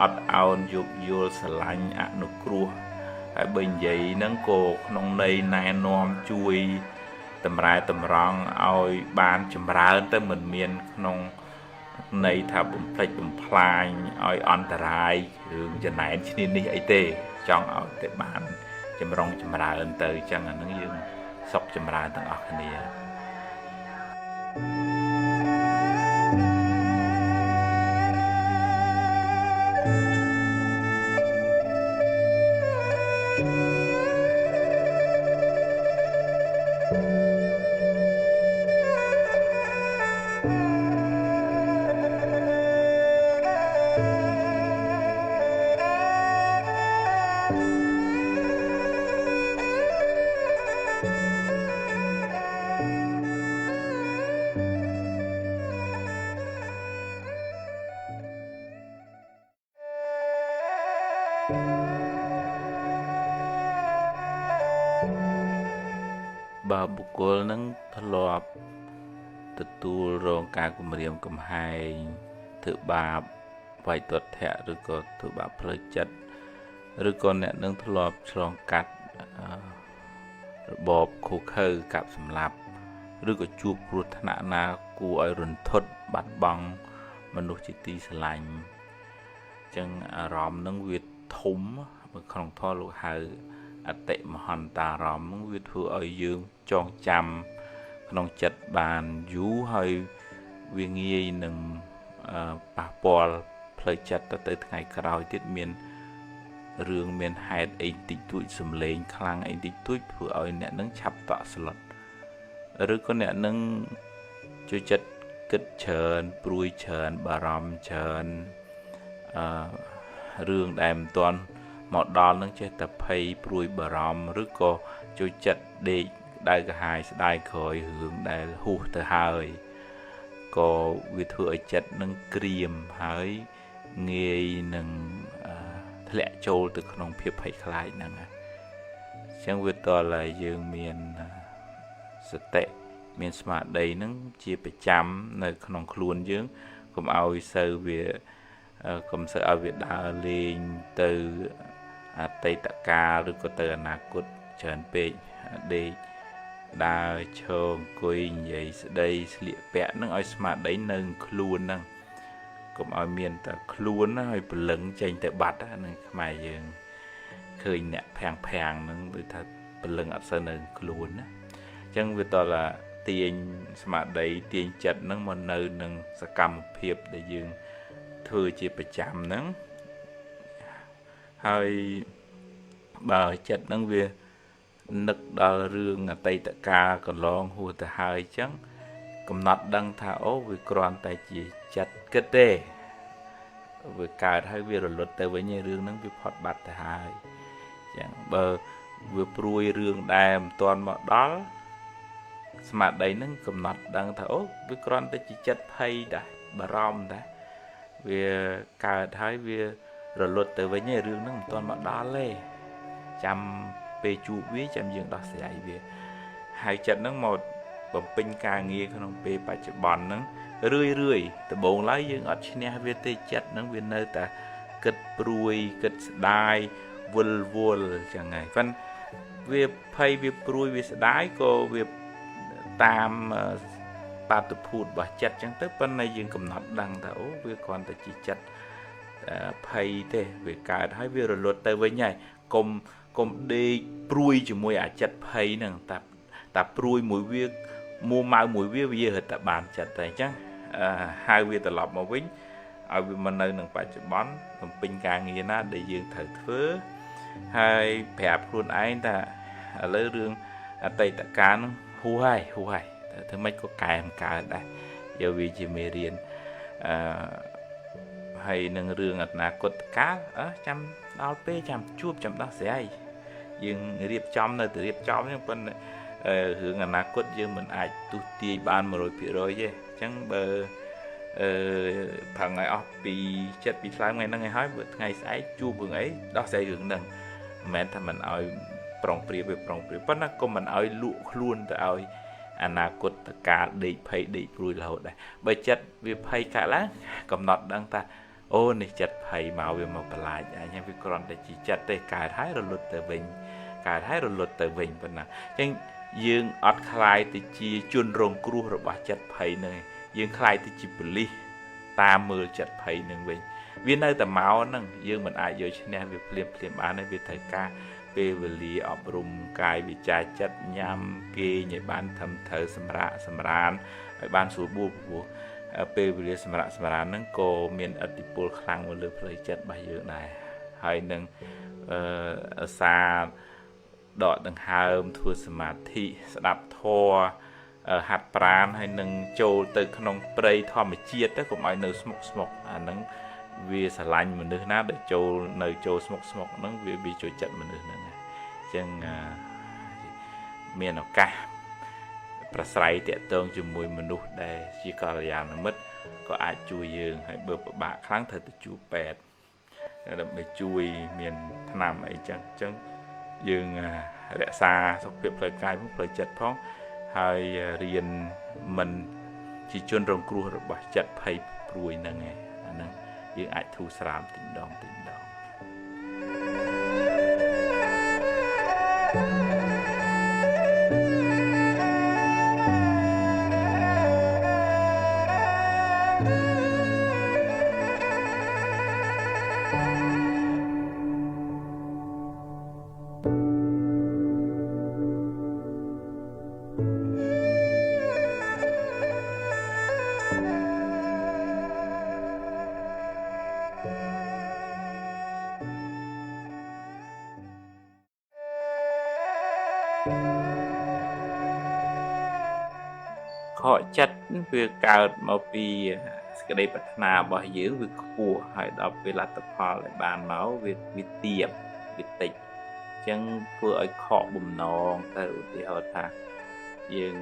Speaker 1: អត់អោនយោគយល់ស្រឡាញ់អនុគ្រោះហើយបើនិយាយហ្នឹងក៏ក្នុងន័យណែនាំជួយតម្រែតម្រង់ឲ្យបានចម្រើនទៅមិនមានក្នុងន័យថាបំផ្លិចបំផ្លាញឲ្យអន្តរាយរឿងចំណែនឈ្នានេះអីទេចង់ឲ្យតែបានចម្រុងចម្រើនទៅអញ្ចឹងអានឹងយើងសុខចម្រើនទាំងអស់គ្នាបើបុគ្គលនឹងធ្លាប់ទទួលរងការគំរាមកំហែងធ្វើបាបវាយទាត់ធាក់ឬក៏ធ្វើបាបផ្លូវចិត្តឬក៏អ្នកនឹងធ្លាប់ឆ្លងកាត់របបឃោឃៅកាប់សម្លាប់ឬក៏ជួបគ្រោះថ្នាក់ណាគួរឲ្យរន្ធត់បាត់បង់មនុស្សជាទីស្រឡាញ់អញ្ចឹងអារម្មណ៍នឹងវាធំក្នុងធម៌លោកហៅអតិមហន្តារម្មណ៍វាធ្វើឲ្យយើងចងចាំក្នុងចិត្តបានយូរហើយវាងាយនឹងប៉ះពាល់ផ្លូវចិត្តទៅថ្ងៃក្រោយទៀតមានរឿងមានហេតុអីតិចតួចសំឡេងខ្លាំងអីតិចតួចធ្វើឲ្យអ្នកនឹងឆាប់តក់ស្លុតឬក៏អ្នកនឹងជួយចិត្តគិតច្រើនព្រួយច្រើនបារម្ភច្រើនរឿងដែលមិនទាន់មកដល់នឹងចេះតែភ័យព្រួយបារម្ភឬក៏ជួយចិត្តដេកដៅកាហាយស្ដាយក្រោយរឿងដែលហួសទៅហើយក៏វាធ្វើឲ្យចិត្តនឹងក្រៀមហើយងាយនឹងធ្លាក់ចូលទៅក្នុងភាពភ័យខ្លាចហ្នឹងអញ្ចឹងវាតតែយើងមានសតិមានស្មារតីហ្នឹងជាប្រចាំនៅក្នុងខ្លួនយើងកុំឲ្យសូវវាកុំសូវឲ្យវាដើរលេងទៅ តីតកាលឬក៏ទៅអនាគតច្រើនពេកដេកដើរឈរអង្គុយនិយាយស្ដីស្លៀកពាក់នឹងឲ្យស្មារតីនៅខ្លួនហ្នឹងកុំឲ្យមានតែខ្លួនណាឲ្យព្រលឹងចេញទៅបាត់ហ្នឹងខ្មែរយើងឃើញអ្នកភាំងហ្នឹងដូចថាព្រលឹងអត់សូវនៅខ្លួនណាអញ្ចឹងវាតើទាញស្មារតីទាញចិត្តហ្នឹងមកនៅនឹងសកម្មភាពដែលយើងធ្វើជាប្រចាំហ្នឹងហើយបើចិត្តហ្នឹងវានឹកដល់រឿងអតីតកាលកន្លងហួសទៅហើយអញ្ចឹងកំណត់ដឹងថាអូវាគ្រាន់តែជាចិត្តគិតទេវាកើតហើយវារលត់ទៅវិញឯរឿងហ្នឹងវាផុតបាត់ទៅហើយអញ្ចឹងបើវាព្រួយរឿងដែលមិនទាន់មកដល់ស្មារតីហ្នឹងកំណត់ដឹងថាអូវាគ្រាន់តែជាចិត្តភ័យដែរបារម្ភដែរវាកើតហើយវារលត់ទៅវិញឯរឿងហ្នឹងមិនទាន់មកដល់ទេចាំពេលជួបវាចាំយើងដោះស្រាយវាហើយចិត្តហ្នឹងមកបំពេញការងារក្នុងពេលបច្ចុប្បន្នហ្នឹងរឿយដំបូងឡើយយើងអត់ឈ្នះវាទេចិត្តហ្នឹងវានៅតែគិតព្រួយគិតស្ដាយវល់ចឹងហើយប៉ុន្តែវាភ័យវាព្រួយវាស្ដាយក៏វាតាមបាតុភូតរបស់ចិត្តចឹងទៅប៉ុន្តែយើងកំណត់ដឹងថាអូវាគ្រាន់តែជាចិត្តភ័យទេវាកើតហើយវារលត់ទៅវិញហើយកុំដេកព្រួយជាមួយអាចិត្តភ័យហ្នឹងតែព្រួយមួយវាមួម៉ៅមួយវារត់តែបានចិត្តតែអញ្ចឹងហៅវាត្រឡប់មកវិញឲ្យវាមកនៅនឹងបច្ចុប្បន្នបំពេញការងារណាដែលយើងត្រូវធ្វើហើយប្រាប់ខ្លួនឯងថាឥឡូវរឿងអតីតកាលហ្នឹងហួសហើយធ្វើម៉េចក៏កែមកើតដែរយកវាជាមេរៀនហើយនឹងរឿងអនាគតកាលចាំដល់ពេលចាំជួបចាំដោះស្រាយយើងរៀបចំនៅតែរៀបចំហ្នឹងប៉ុន្តែរឿងអនាគតយើងមិនអាចទុះទាយបាន 100%ទេអញ្ចឹងបើប្រឹងឲ្យអស់ពីចិត្តពីថ្លើមថ្ងៃហ្នឹងឲ្យហើយបើថ្ងៃស្អែកជួបរឿងអីដោះស្រាយរឿងហ្នឹងមិនមែនថាមិនឲ្យប្រុងប្រៀបប៉ុន្តែក៏មិនឲ្យលក់ខ្លួនទៅឲ្យអនាគតកាលដេកភ័យដេកព្រួយរហូតដែរបើចិត្តវាភ័យកើតឡើងកំណត់ដឹងថាអូនេះចិត្តភ័យមកវាមកបន្លាចអញ្ចឹងវាគ្រាន់តែជាចិត្តទេកើតហើយរលត់ទៅវិញប៉ុណ្ណាអញ្ចឹងយើងអត់ខ្លាយទៅជាជនរងគ្រោះរបស់ចិត្តភ័យហ្នឹងយើងខ្លាយទៅជាប៉ូលីសតាមមើលចិត្តភ័យហ្នឹងវិញវានៅតែមកហ្នឹងយើងមិនអាចយកឈ្នះវាភ្លាមបានទេវាត្រូវការពេលវេលាអប់រំកាយវិចារចិត្តញ៉ាំគេងឲ្យបានត្រឹមត្រូវសម្រានឲ្យបានស្រួលបួលព្រោះពេលវេលាសម្រានហ្នឹងក៏មានឥទ្ធិពលខ្លាំងមកលើផ្លូវចិត្តរបស់យើងដែរហើយនឹងសារដកដង្ហើមធ្វើសមាធិស្ដាប់ធម៌ហាត់ប្រាណហើយនឹងចូលទៅក្នុងព្រៃធម្មជាតិទៅកុំឲ្យនៅស្មុកអាហ្នឹងវាស្រឡាញ់មនុស្សណាដែលចូលស្មុកហ្នឹងវាចូលចិត្តមនុស្សហ្នឹងអញ្ចឹងមានឱកាសប្រស្រ័យតាក់ទងជាមួយមនុស្សដែលជាកល្យាណមិត្តក៏អាចជួយយើងហើយបើពិបាកខ្លាំងត្រូវទៅជួបពេទ្យដើម្បីជួយមានថ្នាំអីចឹងយើងរក្សាសុខភាពផ្លូវកាយនិងផ្លូវចិត្តផងហើយរៀនមិនជាជនរងគ្រោះរបស់ចិត្តភ័យព្រួយហ្នឹងឯងអាហ្នឹងយើងអាចធូរស្រាលទីម្ដងខកចិត្តវាកើតមកពីសេចក្តីប្រាថ្នារបស់យើងវាខ្ពស់ហើយដល់ពេលលទ្ធផលដែលបានមកវាទាបវាតិចអញ្ចឹងធ្វើឲ្យខកបំណងទៅឧទាហរណ៍ថាយើង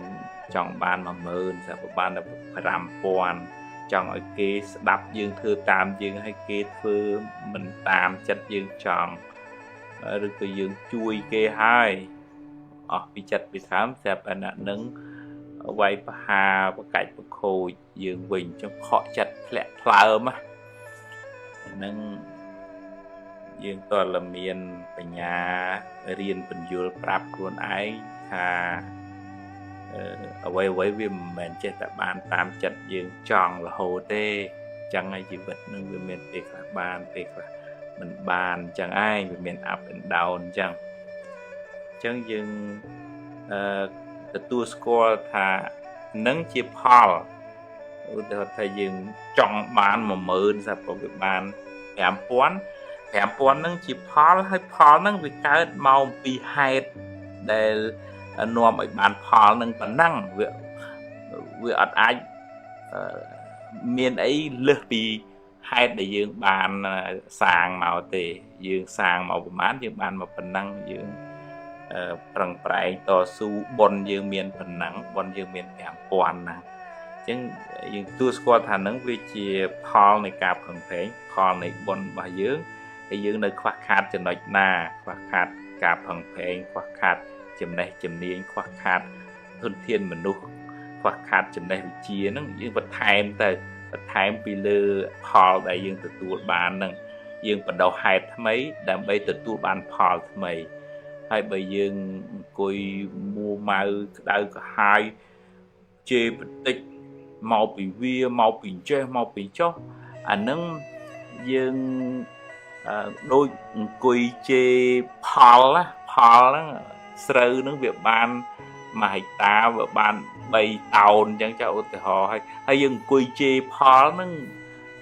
Speaker 1: ចង់បាន 10000 តែបានតែ 5000 ចង់ឲ្យគេស្ដាប់យើងធ្វើតាមយើងហើយគេធ្វើមិនតាមចិត្តយើងចង់ឬក៏យើងជួយគេហើយអស់ពីចិត្តពីតាមស្រាប់អាអ្នកនឹងវាយប្រហារបកាច់ប្រខូចយើងវិញចុះខកចិត្តធ្លាក់ថ្លើមហ្នឹង យើងតលមានបញ្ញារៀនបញ្យល់ប្រាប់ខ្លួនឯងថាអ្វីៗវាមិនមែនចេះតែបានតាមចិត្តយើងចង់រហូតទេចឹងហើយជីវិតនឹងវាមានពេលខ្លះបានពេលខ្លះមិនបានចឹងឯងវាមាន up and down ចឹងយើងទទួលស្គាល់ថានឹងជាផលឧទាហរណ៍ថាយើងចង់បាន10000សាប់វាបាន5000ហ្នឹងជាផលហើយផលហ្នឹងវាកើតមកពីហេតុដែលនាំឲ្យបានផលនឹងប៉ុណ្ណឹងវាអត់អាចមានអីលើសពីហេតុដែលយើងបានសាងមកទេយើងសាងមកប្រហែលយើងបានមកប៉ុណ្ណឹងយើងប្រឹងប្រែងតស៊ូបុណ្យយើងមានប៉ុណ្ណឹងបុណ្យយើងមាន5000ណាអញ្ចឹងយើងទទួលស្គាល់ថានឹងវាជាផលនៃការប្រឹងប្រែងផលនៃបុណ្យរបស់យើងហើយយើងនៅខ្វះខាតចំណុចណាខ្វះខាតការប្រឹងប្រែងខ្វះខាតចំណេះជំនាញខ្វះខាតធនធានមនុស្សខ្វះខាតចំណេះវិជ្ជាហ្នឹងយើងបន្ថែមពីលើផលដែលយើងទទួលបានហ្នឹងយើងបដោះហេតុថ្មីដើម្បីទទួលបានផលថ្មីហើយបើយើងអង្គុយមួម៉ៅក្តៅក្រហាយជេរបន្តិចមកពីវាមកពីចេះមកពីចុះអាហ្នឹងយើងដូចអង្គុយជេរផលហ្នឹងស្រូវហ្នឹងវាបាន1ហិកតាវាបាន3តោនអញ្ចឹងចាឧទាហរណ៍ហើយយើងអង្គុយជេរផលហ្នឹង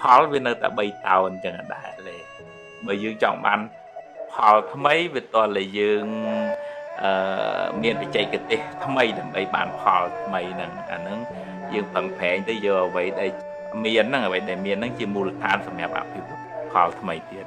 Speaker 1: ផលវានៅតែ3តោនអញ្ចឹងដែរទេបើយើងចង់បានផលថ្មីវាតតែយើងមានបច្ចេកទេសថ្មីដើម្បីបានផលថ្មីហ្នឹងអាហ្នឹងយើងប្រឹងប្រែងទៅយកអ្វីដែលមានហ្នឹងអ្វីដែលមានហ្នឹងជាមូលដ្ឋានសម្រាប់អភិវឌ្ឍផលថ្មីទៀត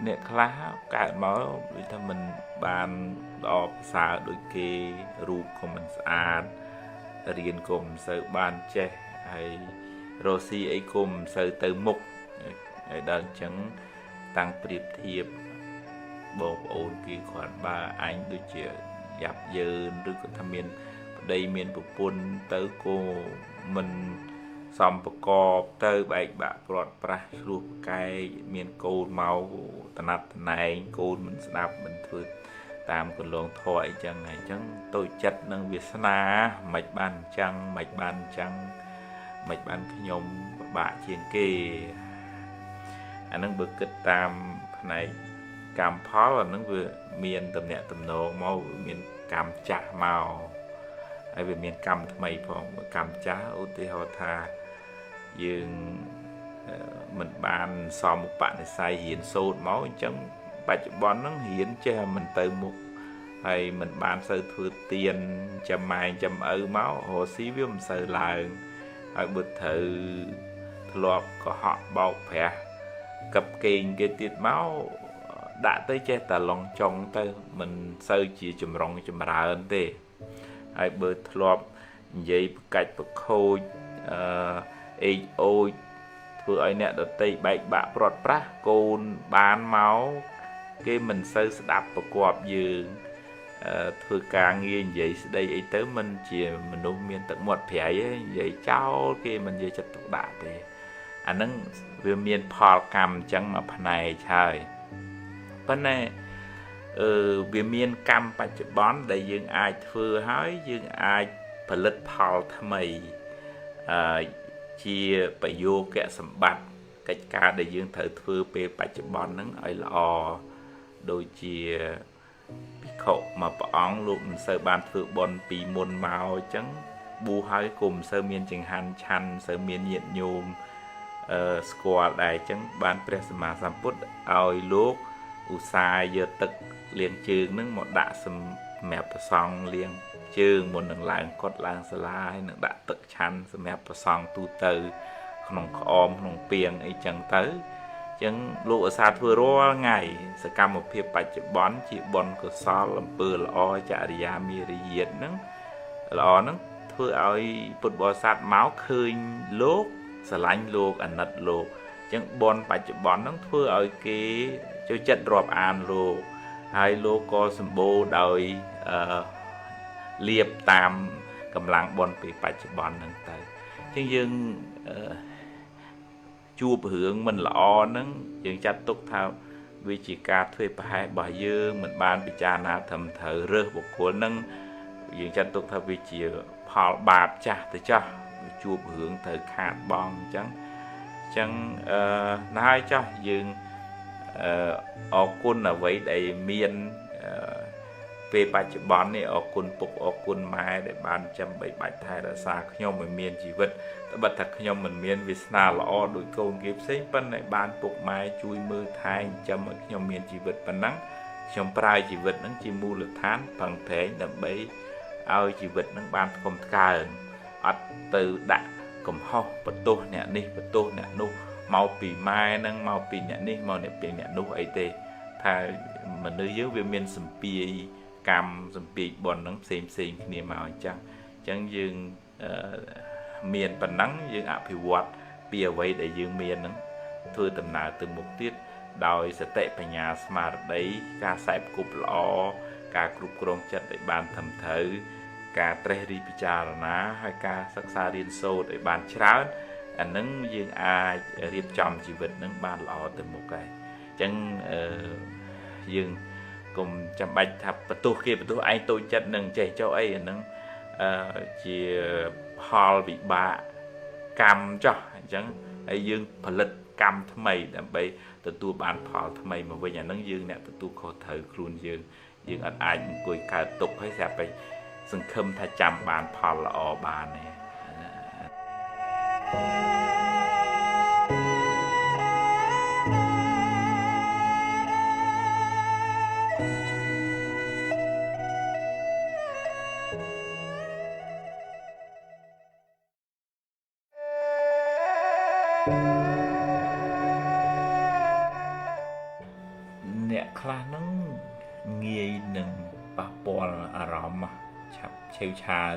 Speaker 1: អ្នកខ្លះកើតមកដូចថាមិនបានល្អប្រសើរដូចគេរូបក៏មិនស្អាតរៀនក៏មិនសូវបានចេះហើយរស់ស៊ីអីក៏មិនសូវទៅមុខហើយដល់អញ្ចឹងតាំងប្រៀបធៀបបងប្អូនគេគាត់បើអញដូចជាយ៉ាប់យ៉ឺនឬក៏ថាមានប្តីមានប្រពន្ធទៅក៏មិនសំប្រកបទៅបែកបាក់ព្រាត់ប្រាសឆ្លោះប្រកែកមានកូនមកតណាត់តណែងកូនមិនស្ដាប់មិនធ្វើតាមកន្លងធေါ်អីចឹងហើយចឹងតូចចិត្តនឹងវាសនាមិនបានអញ្ចឹងមិនបានខ្ញុំពិបាកជាងគេអានឹងបើគិតតាមផ្នែកកម្មផលអានឹងវាមានតំណែងតំណងមកមានកម្មចាស់មកហើយវាមានកម្មថ្មីផងកម្មចាស់ឧទាហរណ៍ថាយើងមិនបានសមឧបនិស្ស័យរៀនសូត្រមកអញ្ចឹងបច្ចុប្បន្នហ្នឹងរៀនចេះមិនទៅមុខហើយមិនបានសូវធ្វើទៀនចាំម៉ែចាំឪមករស់ស៊ីវាមិនសូវឡើងហើយបើត្រូវធ្លាប់កុហកបោកប្រាស់កັບកេងគេទៀតមកដាក់ទៅចេះតែឡងចុងទៅមិនសូវជាចម្រុងចម្រើនទេហើយបើធ្លាប់និយាយប្រកាច់ប្រខូចអេកអូចធ្វើឲ្យអ្នកដតីបែកបាក់ព្រាត់ប្រាសកូនបានមកគេមិនសូវស្ដាប់ប្រកបយើងធ្វើការងារនិយាយស្ដីអីទៅមិនជាមនុស្សមានទឹកមាត់ប្រៃទេនិយាយចោលគេមិននិយាយចិត្តទុកដាក់ទេអាហ្នឹងវាមានផលកម្មអញ្ចឹងមកផ្នែកហើយប៉ុន្តែវាមានកម្មបច្ចុប្បន្នដែលយើងអាចធ្វើហើយយើងអាចផលិតផលថ្មីជាប្រយោគៈសម្បត្តិកិច្ចការដែលយើងត្រូវធ្វើពេលបច្ចុប្បន្នហ្នឹងឲ្យល្អដូចជាភិក្ខុមួយព្រះអង្គលោកមិនសូវបានធ្វើបុណ្យពីមុនមកអញ្ចឹងបួសហើយក៏មិនសូវមានចង្ហាន់ឆាន់មិនសូវមានញាតិញោមស្គាល់ដែរអញ្ចឹងបានព្រះសម្មាសម្ពុទ្ធឲ្យលោកឧស្សាហ៍យកទឹកលាងជើងហ្នឹងមកដាក់សម្រាប់ប្រសង់លាងជើងមុននឹងឡើងកត់ឡើងសាលាហើយនឹងដាក់ទឹកឆាន់សម្រាប់ប្រសង់ទូទៅក្នុងក្អមក្នុងពាងអីចឹងទៅ ចឹងលោកឧស្សាហ៍ធ្វើរាល់ថ្ងៃសកម្មភាពបច្ចុប្បន្នជាបុណ្យកុសលអំពើល្អចរិយាមារយាទហ្នឹងល្អហ្នឹងធ្វើឲ្យពុទ្ធបរិស័ទមកឃើញលោកស្រឡាញ់លោកអាណិតលោកចឹងបុណ្យបច្ចុប្បន្នហ្នឹងធ្វើឲ្យគេចូលចិត្តរាប់អានលោកហើយលោកក៏សម្បូរដោយលៀបតាមកម្លាំងបុណ្យពេលបច្ចុប្បន្នហ្នឹងទៅចឹងយើងជួបរឿងមិនល្អហ្នឹងយើងចាត់ទុកថាវាជាការធ្វើប្រហែសរបស់យើងមិនបានពិចារណាត្រឹមត្រូវរើសបុគ្គលហ្នឹងយើងចាត់ទុកថាវាជាផលបាបចាស់ទៅចាស់ជួបរឿងត្រូវខាតបង់អញ្ចឹងណាស់ហើយចាស់យើងអរគុណអ្វីដែលមានពេលបច្ចុប្បន្ននេះអរគុណពុកអរគុណម៉ែដែលបានចាំបីបាច់ថែរក្សាខ្ញុំឲ្យមានជីវិតតែបើថាខ្ញុំមិនមានវាសនាល្អដូចកូនគេផ្សេងប៉ុន្តែបានពុកម៉ែជួយមើលថែចិញ្ចឹមឲ្យខ្ញុំមានជីវិតប៉ុណ្ណឹងខ្ញុំប្រើជីវិតហ្នឹងជាមូលដ្ឋានផឹងប្រែងដើម្បីឲ្យជីវិតហ្នឹងបានថ្កុំថ្កើងអត់ទៅដាក់កំហុសបន្ទោសអ្នកនេះបន្ទោសអ្នកនោះមកពីម៉ែហ្នឹងមកពីអ្នកនេះមកអ្នកពីអ្នកនោះអីទេថាមនុស្សយើងវាមានសម្ពាយកម្មសម្ពាយបុណ្យហ្នឹងផ្សេងគ្នាមកអញ្ចឹងយើងមានប៉ុណ្ណឹងយើងអភិវឌ្ឍពីអ្វីដែលយើងមានហ្នឹងធ្វើដំណើរទៅមុខទៀតដោយសតិបញ្ញាស្មារតីការខ្សែគប់ល្អការគ្រប់គ្រងចិត្តឲ្យបានត្រឹមត្រូវការត្រេះរិះពិចារណាហើយការសិក្សារៀនសូត្រឲ្យបានច្រើនអានឹងយើងអាចរៀបចំជីវិតនឹងបានល្អទៅមុខហើយអញ្ចឹងយើងកុំចាំបាច់ថាបន្ទោសគេបន្ទោសឯងតូចចិត្តនឹងចេះចុះអីអានឹងជាផលវិបាកកម្មចុះអញ្ចឹងហើយយើងផលិតកម្មថ្មីដើម្បីទទួលបានផលថ្មីមកវិញអានឹងយើងអ្នកទទួលខុសត្រូវខ្លួនយើងអត់អាចអង្គុយកើតទុកហើយស្រាប់តែសង្ឃឹមថាចាំបានផលល្អបានទេអ្នកខ្លះហ្នឹងងាយនឹងប៉ះពាល់អារម្មណ៍ឆាប់ឆេវឆាវ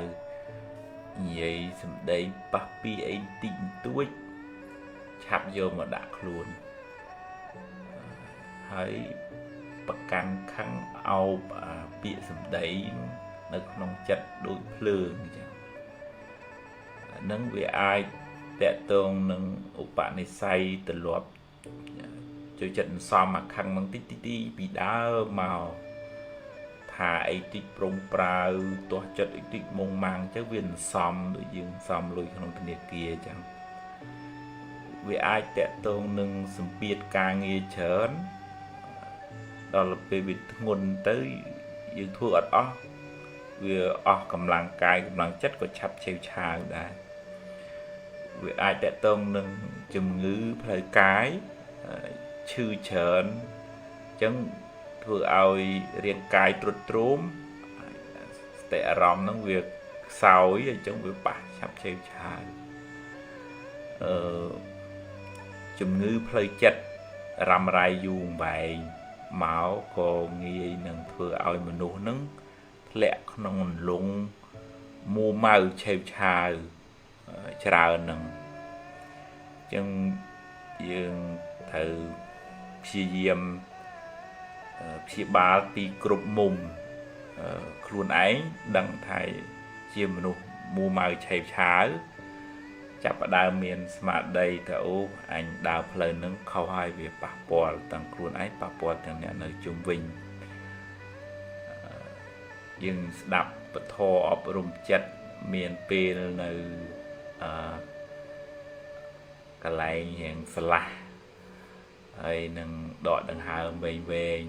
Speaker 1: និយាយសម្ដីប៉ះពីអីតិចតួចឆាប់យកមកដាក់ខ្លួនហើយប្រកាន់ខឹងអោបពាក្យសម្ដីនៅក្នុងចិត្តដូចភ្លើងអញ្ចឹងនឹងវាអាចតកតងនឹងឧបនិស្ស័យទម្លាប់ចូលចិត្តសំអាខឹងនឹងតិចពីដើមមកថាអីតិចប្រងប្រាវទាស់ចិត្តអីតិចមុងម៉ាំងចឹងវាសំដូចយើងសំលុយក្នុងធនាគារចឹងវាអាចតកតងនឹងសម្ពាធការងារច្រើនដល់ពេលវាធ្ងន់ទៅយើងធ្វើអត់អស់វាអស់កម្លាំងកាយកម្លាំងចិត្តក៏ឆាប់ឆេវឆាវដែរវាអាចតកតងនឹងជំងឺផ្លូវកាយឈឺច្រើនអញ្ចឹងធ្វើឲ្យរាងកាយទ្រុឌទ្រោមស្ទិអារម្មណ៍ហ្នឹងវាខ្សោយអញ្ចឹងវាប៉ះឆាប់ឆេវឆាវជំងឺផ្លូវចិត្តរ៉ាំរ៉ៃយូរវែងមកក៏ងាយនឹងធ្វើឲ្យមនុស្សហ្នឹងធ្លាក់ក្នុងអន្លង់មួម៉ៅឆេវឆាវច្រើនហ្នឹងអញ្ចឹងយើងត្រូវព្យាយាមព្យាបាលពីគ្រប់មុំខ្លួនឯងដឹងថាជាមនុស្សមួម៉ៅឆេវឆាវចាប់ផ្ដើមមានស្មារតីថាអូអញដើរផ្លូវហ្នឹងខុសហើយវាប៉ះពាល់ទាំងខ្លួនឯងប៉ះពាល់ទាំងអ្នកនៅជុំវិញយើងស្ដាប់ពធអប់រំចិត្តមានពេលនៅកន្លែងរៀងស្លាស់ហើយនឹងដកដង្ហើមវែង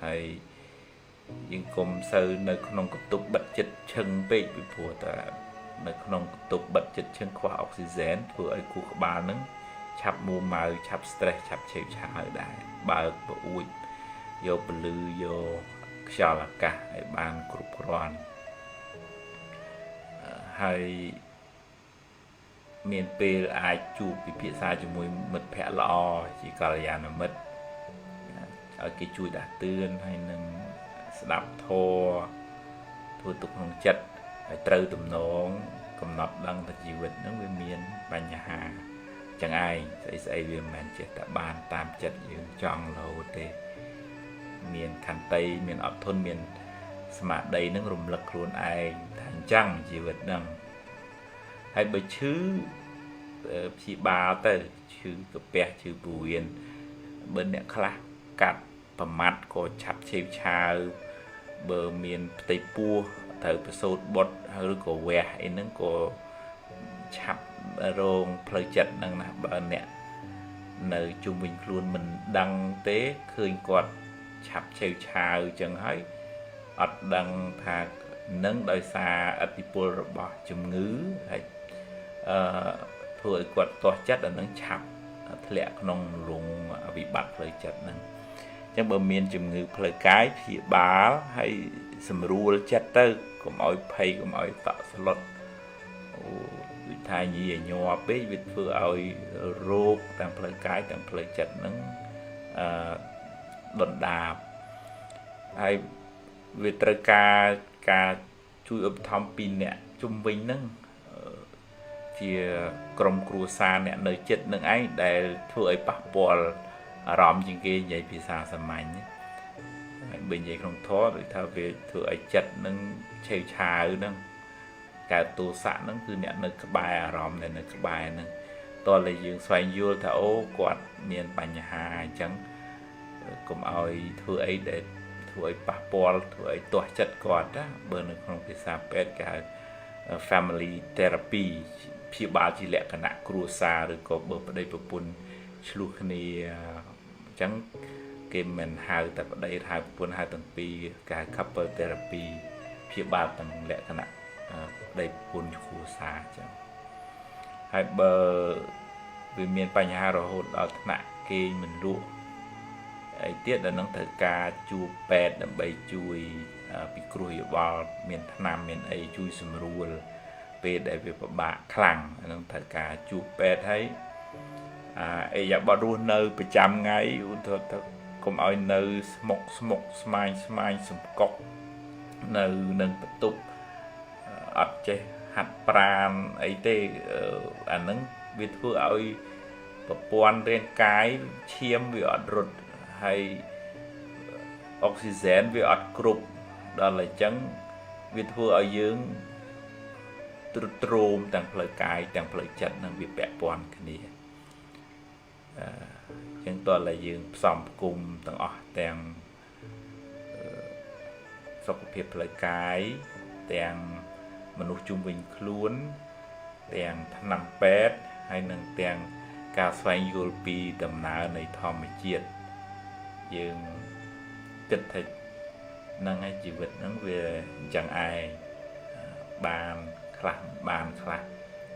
Speaker 1: ហើយយើងកុំសូវនៅក្នុងកន្ទប់បិទចិត្តឈឹងពេកពីព្រោះតែនៅក្នុងកន្ទប់បិទចិត្តឈឹងខ្វះអុកស៊ីហ្សែនធ្វើឲ្យខួរក្បាលហ្នឹងឆាប់មួម៉ៅឆាប់ stress ឆាប់ឆេវឆាវដែរបើកប្រអួចយកពលឺយកខ្យល់អាកាសឲ្យបានគ្រប់គ្រាន់ហើយ មានពេលអាចជួបពិភាក្សាជាមួយមិត្តភ័ក្តិល្អជាកល្យាណមិត្តឲ្យគេជួយដាស់តឿនហើយនឹងស្ដាប់ធម៌ធ្វើទុកក្នុងចិត្តហើយត្រូវទំនងកំណត់ដឹងថាជីវិតហ្នឹងវាមានបញ្ហាចឹងឯងស្អីវាមិនមែនចេះតែបានតាមចិត្តយើងចង់រហូតទេមានខន្តីមានអត់ធន់មានស្មារតីនឹងរំលឹកខ្លួនឯងថាអញ្ចឹងជីវិតហ្នឹងហើយបើឈឺព្យាបាលទៅឈឺកាពះឈឺពោះវៀនបើអ្នកខ្លះកាត់ប្រមាត់ក៏ឆាប់ឆេវឆាវបើមានផ្ទៃពោះត្រូវប្រសូតបុតឬក៏វះអីហ្នឹងក៏ឆាប់រងផ្លូវចិត្តហ្នឹងណាបើអ្នកនៅជុំវិញខ្លួនមិនដឹងទេឃើញគាត់ឆាប់ឆេវឆាវចឹងហើយអត់ដឹងថានឹងដោយសារឥទ្ធិពលរបស់ជំងឺហើយធ្វើឲ្យគាត់ទាស់ចិត្តអានឹងឆាប់ធ្លាក់ក្នុងរងវិបត្តិផ្លូវចិត្តហ្នឹងអញ្ចឹងបើមានជំងឺផ្លូវកាយព្យាបាលហើយសម្រួលចិត្តទៅកុំឲ្យភ័យកុំឲ្យតក់ស្លុតវិថាញីញ័រពេកវាធ្វើឲ្យរោគទាំងផ្លូវកាយទាំងផ្លូវចិត្តហ្នឹងដុនដាបហើយវាត្រូវការជួយឧបត្ថម្ភពីអ្នកជុំវិញហ្នឹងជាក្រុមគ្រួសារអ្នកនៅចិត្តនឹងឯងដែលធ្វើឲ្យប៉ះពាល់អារម្មណ៍ជាងគេនិយាយភាសាសាមញ្ញហើយបើនិយាយក្នុងធម៌ដូចថាវាធ្វើឲ្យចិត្តនឹងឆេវឆាវហ្នឹងកើតទោសៈហ្នឹងគឺអ្នកនៅក្បែរអារម្មណ៍ដែលនៅក្បែរហ្នឹងតើតែយើងស្វែងយល់ថាអូគាត់មានបញ្ហាអញ្ចឹងកុំឲ្យធ្វើអីដែលធ្វើឲ្យប៉ះពាល់ធ្វើឲ្យទាស់ចិត្តគាត់ណាបើនៅក្នុងភាសាពេទ្យគេហៅ family therapy ព្យាបាលជាលក្ខណៈគ្រួសារឬក៏បើប្តីប្រពន្ធឆ្លោះគ្នាអញ្ចឹងគេមិនហៅតែប្តីហៅប្រពន្ធហៅទាំងពីរគេហៅ couple therapy ព្យាបាលទាំងលក្ខណៈប្តីប្រពន្ធគ្រួសារអញ្ចឹងហើយបើវាមានបញ្ហារហូតដល់ថ្នាក់គេមិនលក់អីទៀតដល់នឹងត្រូវការជួបពេទ្យដើម្បីជួយពិគ្រោះយោបល់មានថ្នាំមានអីជួយសម្រួលពេលដែលវាពិបាកខ្លាំងហ្នឹងត្រូវការជួបពេទ្យហើយអីយ៉ាបត់រស់នៅប្រចាំថ្ងៃឧទាហរណ៍ទៅកុំឲ្យនៅស្មុកស្មាញសំកុកនៅនឹងបន្ទប់អត់ចេះហាត់ប្រាណអីទេអាហ្នឹងវាធ្វើឲ្យប្រព័ន្ធរាងកាយឈាមវាអត់រត់ហើយអុកស៊ីហ្សែនវាអត់គ្រប់ដល់អញ្ចឹងវាធ្វើឲ្យយើងទ្រុឌទ្រោមទាំងផ្លូវកាយទាំងផ្លូវចិត្តនឹងវាពាក់ព័ន្ធគ្នាអញ្ចឹងតើតែយើងផ្សំផ្គុំទាំងអស់ទាំងសុខភាពផ្លូវកាយទាំងមនុស្សជុំវិញខ្លួនទាំងថ្នាំពេទ្យហើយនឹងទាំងការស្វែងយល់ពីដំណើរនៃធម្មជាតិយើងគិតថាហ្នឹងឯងជីវិតហ្នឹងវាអញ្ចឹងឯងបានខ្លះបានខ្លះ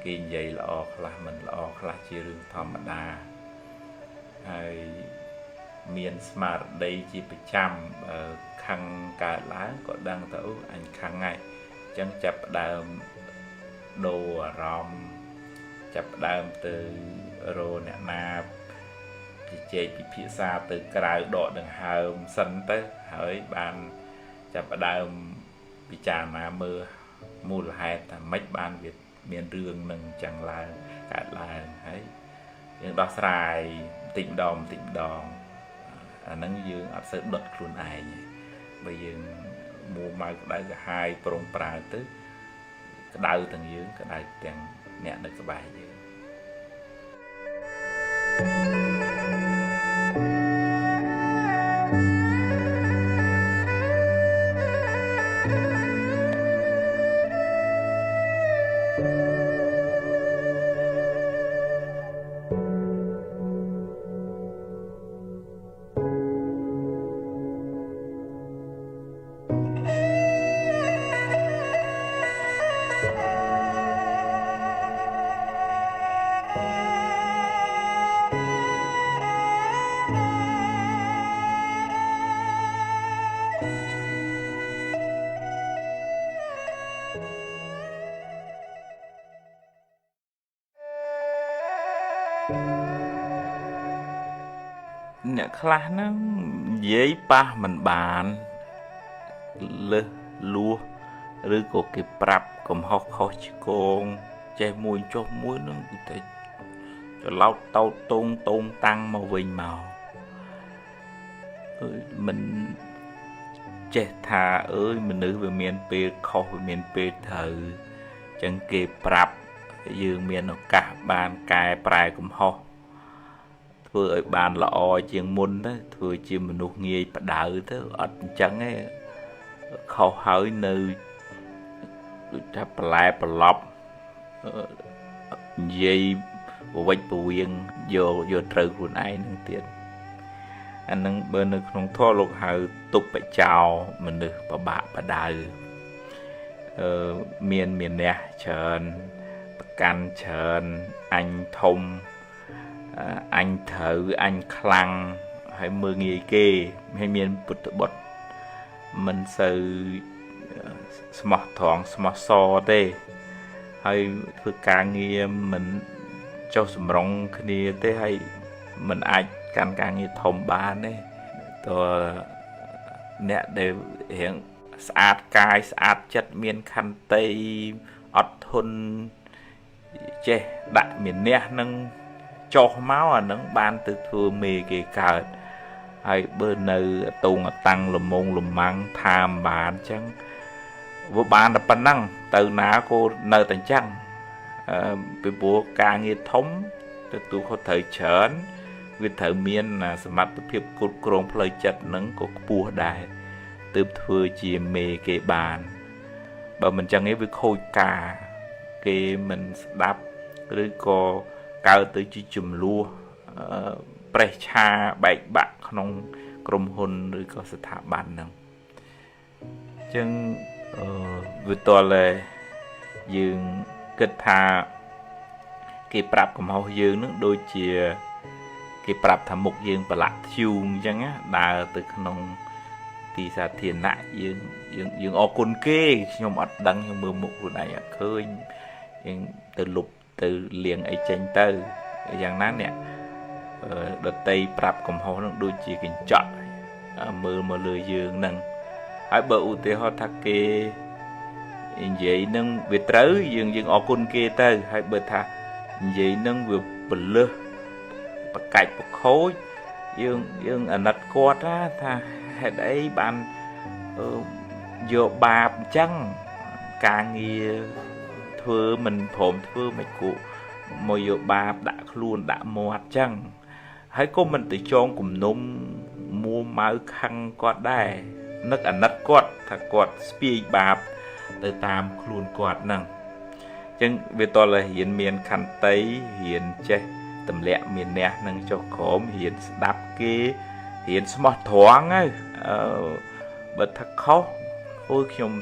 Speaker 1: គេនិយាយល្អខ្លះមិនល្អខ្លះជារឿងធម្មតាហើយមានស្មារតីជាប្រចាំខឹងកើតឡើងក៏ដឹងទៅអញខឹងហើយអញ្ចឹងចាប់ផ្ដើមដូរអារម្មណ៍ចាប់ផ្ដើមទៅរកអ្នកណាជជែកពិភាក្សាទៅក្រៅដកដង្ហើមសិនទៅហើយបានចាប់ផ្ដើមពិចារណាមើលមូលហេតុថាម៉េចបានវាមានរឿងនឹងចឹងឡើងកើតឡើងហើយយើងដោះស្រាយបន្តិចម្ដងអាហ្នឹងយើងអត់សូវដុតខ្លួនឯងបើយើងមួម៉ៅក្តៅក្រហាយប្រងប្រើទៅក្តៅទាំងយើងក្តៅទាំងអ្នកនៅក្បែរយើង ខ្លះហ្នឹងនិយាយប៉ះមិនបានលើសលួសឬក៏គេប្រាប់កំហុសខុសឆ្គងចេះមួយចុះមួយហ្នឹងគឺតែច្រឡោតតោតតងតងតាំងមកវិញមកមិនចេះថាអើយមនុស្សវាមានពេលខុសវាមានពេលត្រូវចឹងគេប្រាប់យើងមានឱកាសបានកែប្រែកំហុសធ្វើឲ្យបានល្អជាងមុនទៅធ្វើជាមនុស្សងាយផ្ដៅទៅអត់អញ្ចឹងទេខុសហើយនៅដូចថាបន្លែប្រឡប់និយាយប្រវិចប្រវៀងយកត្រូវខ្លួនឯងនឹងទៀតអានឹងបើនៅក្នុងធម៌លោកហៅទុបចោមនុស្សប្របាក់បដៅមានអ្នកច្រើនប្រកាន់ច្រើនអញធំអញត្រូវអញខ្លាំងហើយមើងងាយគេមិនមានពុទ្ធបុត្រមិនសូវស្មោះត្រង់ស្មោះសរទេហើយធ្វើការងារមិនចុះសម្រងគ្នាទេហើយមិនអាចកាន់ការងារធំបានទេតើអ្នកដែលរៀងស្អាតកាយស្អាតចិត្តមានខន្តីអត់ធន់ចេះដាក់មានះនឹងចុះមកអានឹងបានទៅធ្វើមេគេកើតហើយបើនៅតងតាំងលមងលម៉ាំងថាមបានអញ្ចឹងវាបានតែប៉ុណ្ណឹងទៅណាក៏នៅតែអញ្ចឹងពីព្រោះការងារធំទទួលខុសត្រូវច្រើនវាត្រូវមានសមត្ថភាពគ្រប់គ្រងផ្លូវចិត្តនឹងក៏ខ្ពស់ដែរទើបធ្វើជាមេគេបានបើមិនចឹងទេវាខូចការគេមិនស្ដាប់ឬក៏កើតទៅជាចំនួនប្រេះឆាបែកបាក់ក្នុងក្រុមហ៊ុនឬក៏ស្ថាប័នហ្នឹងអញ្ចឹងវាតលយើងគិតថាគេប្រាប់កំហុសយើងនឹងដូចជាគេប្រាប់ថាមុខយើងប្រឡាក់ធ្យូងអញ្ចឹងណាដើរទៅក្នុងទីសាធារណៈយើងអរគុណគេខ្ញុំអត់ដឹងខ្ញុំមើលមុខខ្លួនឯងអត់ឃើញយើងទៅលុបទៅលៀងអីចេញទៅយ៉ាងណាអ្នកដតីប្រាប់កំហុសនឹងដូចជាកញ្ចក់មើលមកលើយើងនឹងហើយបើឧទាហរណ៍ថាគេនិយាយនឹងវាត្រូវយើងអរគុណគេទៅហើយបើថានិយាយនឹងវាពលឹះបកាច់បខូចយើងអាណិតគាត់ថាហេតុអីបានយកបាបអញ្ចឹងការងារធ្វើមិនព្រមធ្វើមិនគូមកយកបាបដាក់ខ្លួនដាក់មាត់អញ្ចឹងហើយក៏មិនទៅចងគំនុំមួម៉ៅខឹងគាត់ដែរនឹកអាណិតគាត់ថាគាត់ស្ពាយបាបទៅតាមខ្លួនគាត់ហ្នឹងអញ្ចឹងវាតលរៀនមានខន្តីរៀនចេះទម្លាក់មានះនឹងចុះក្រោមរៀនស្ដាប់គេរៀនស្មោះត្រង់ហើយបើថាខុសអូយខ្ញុំ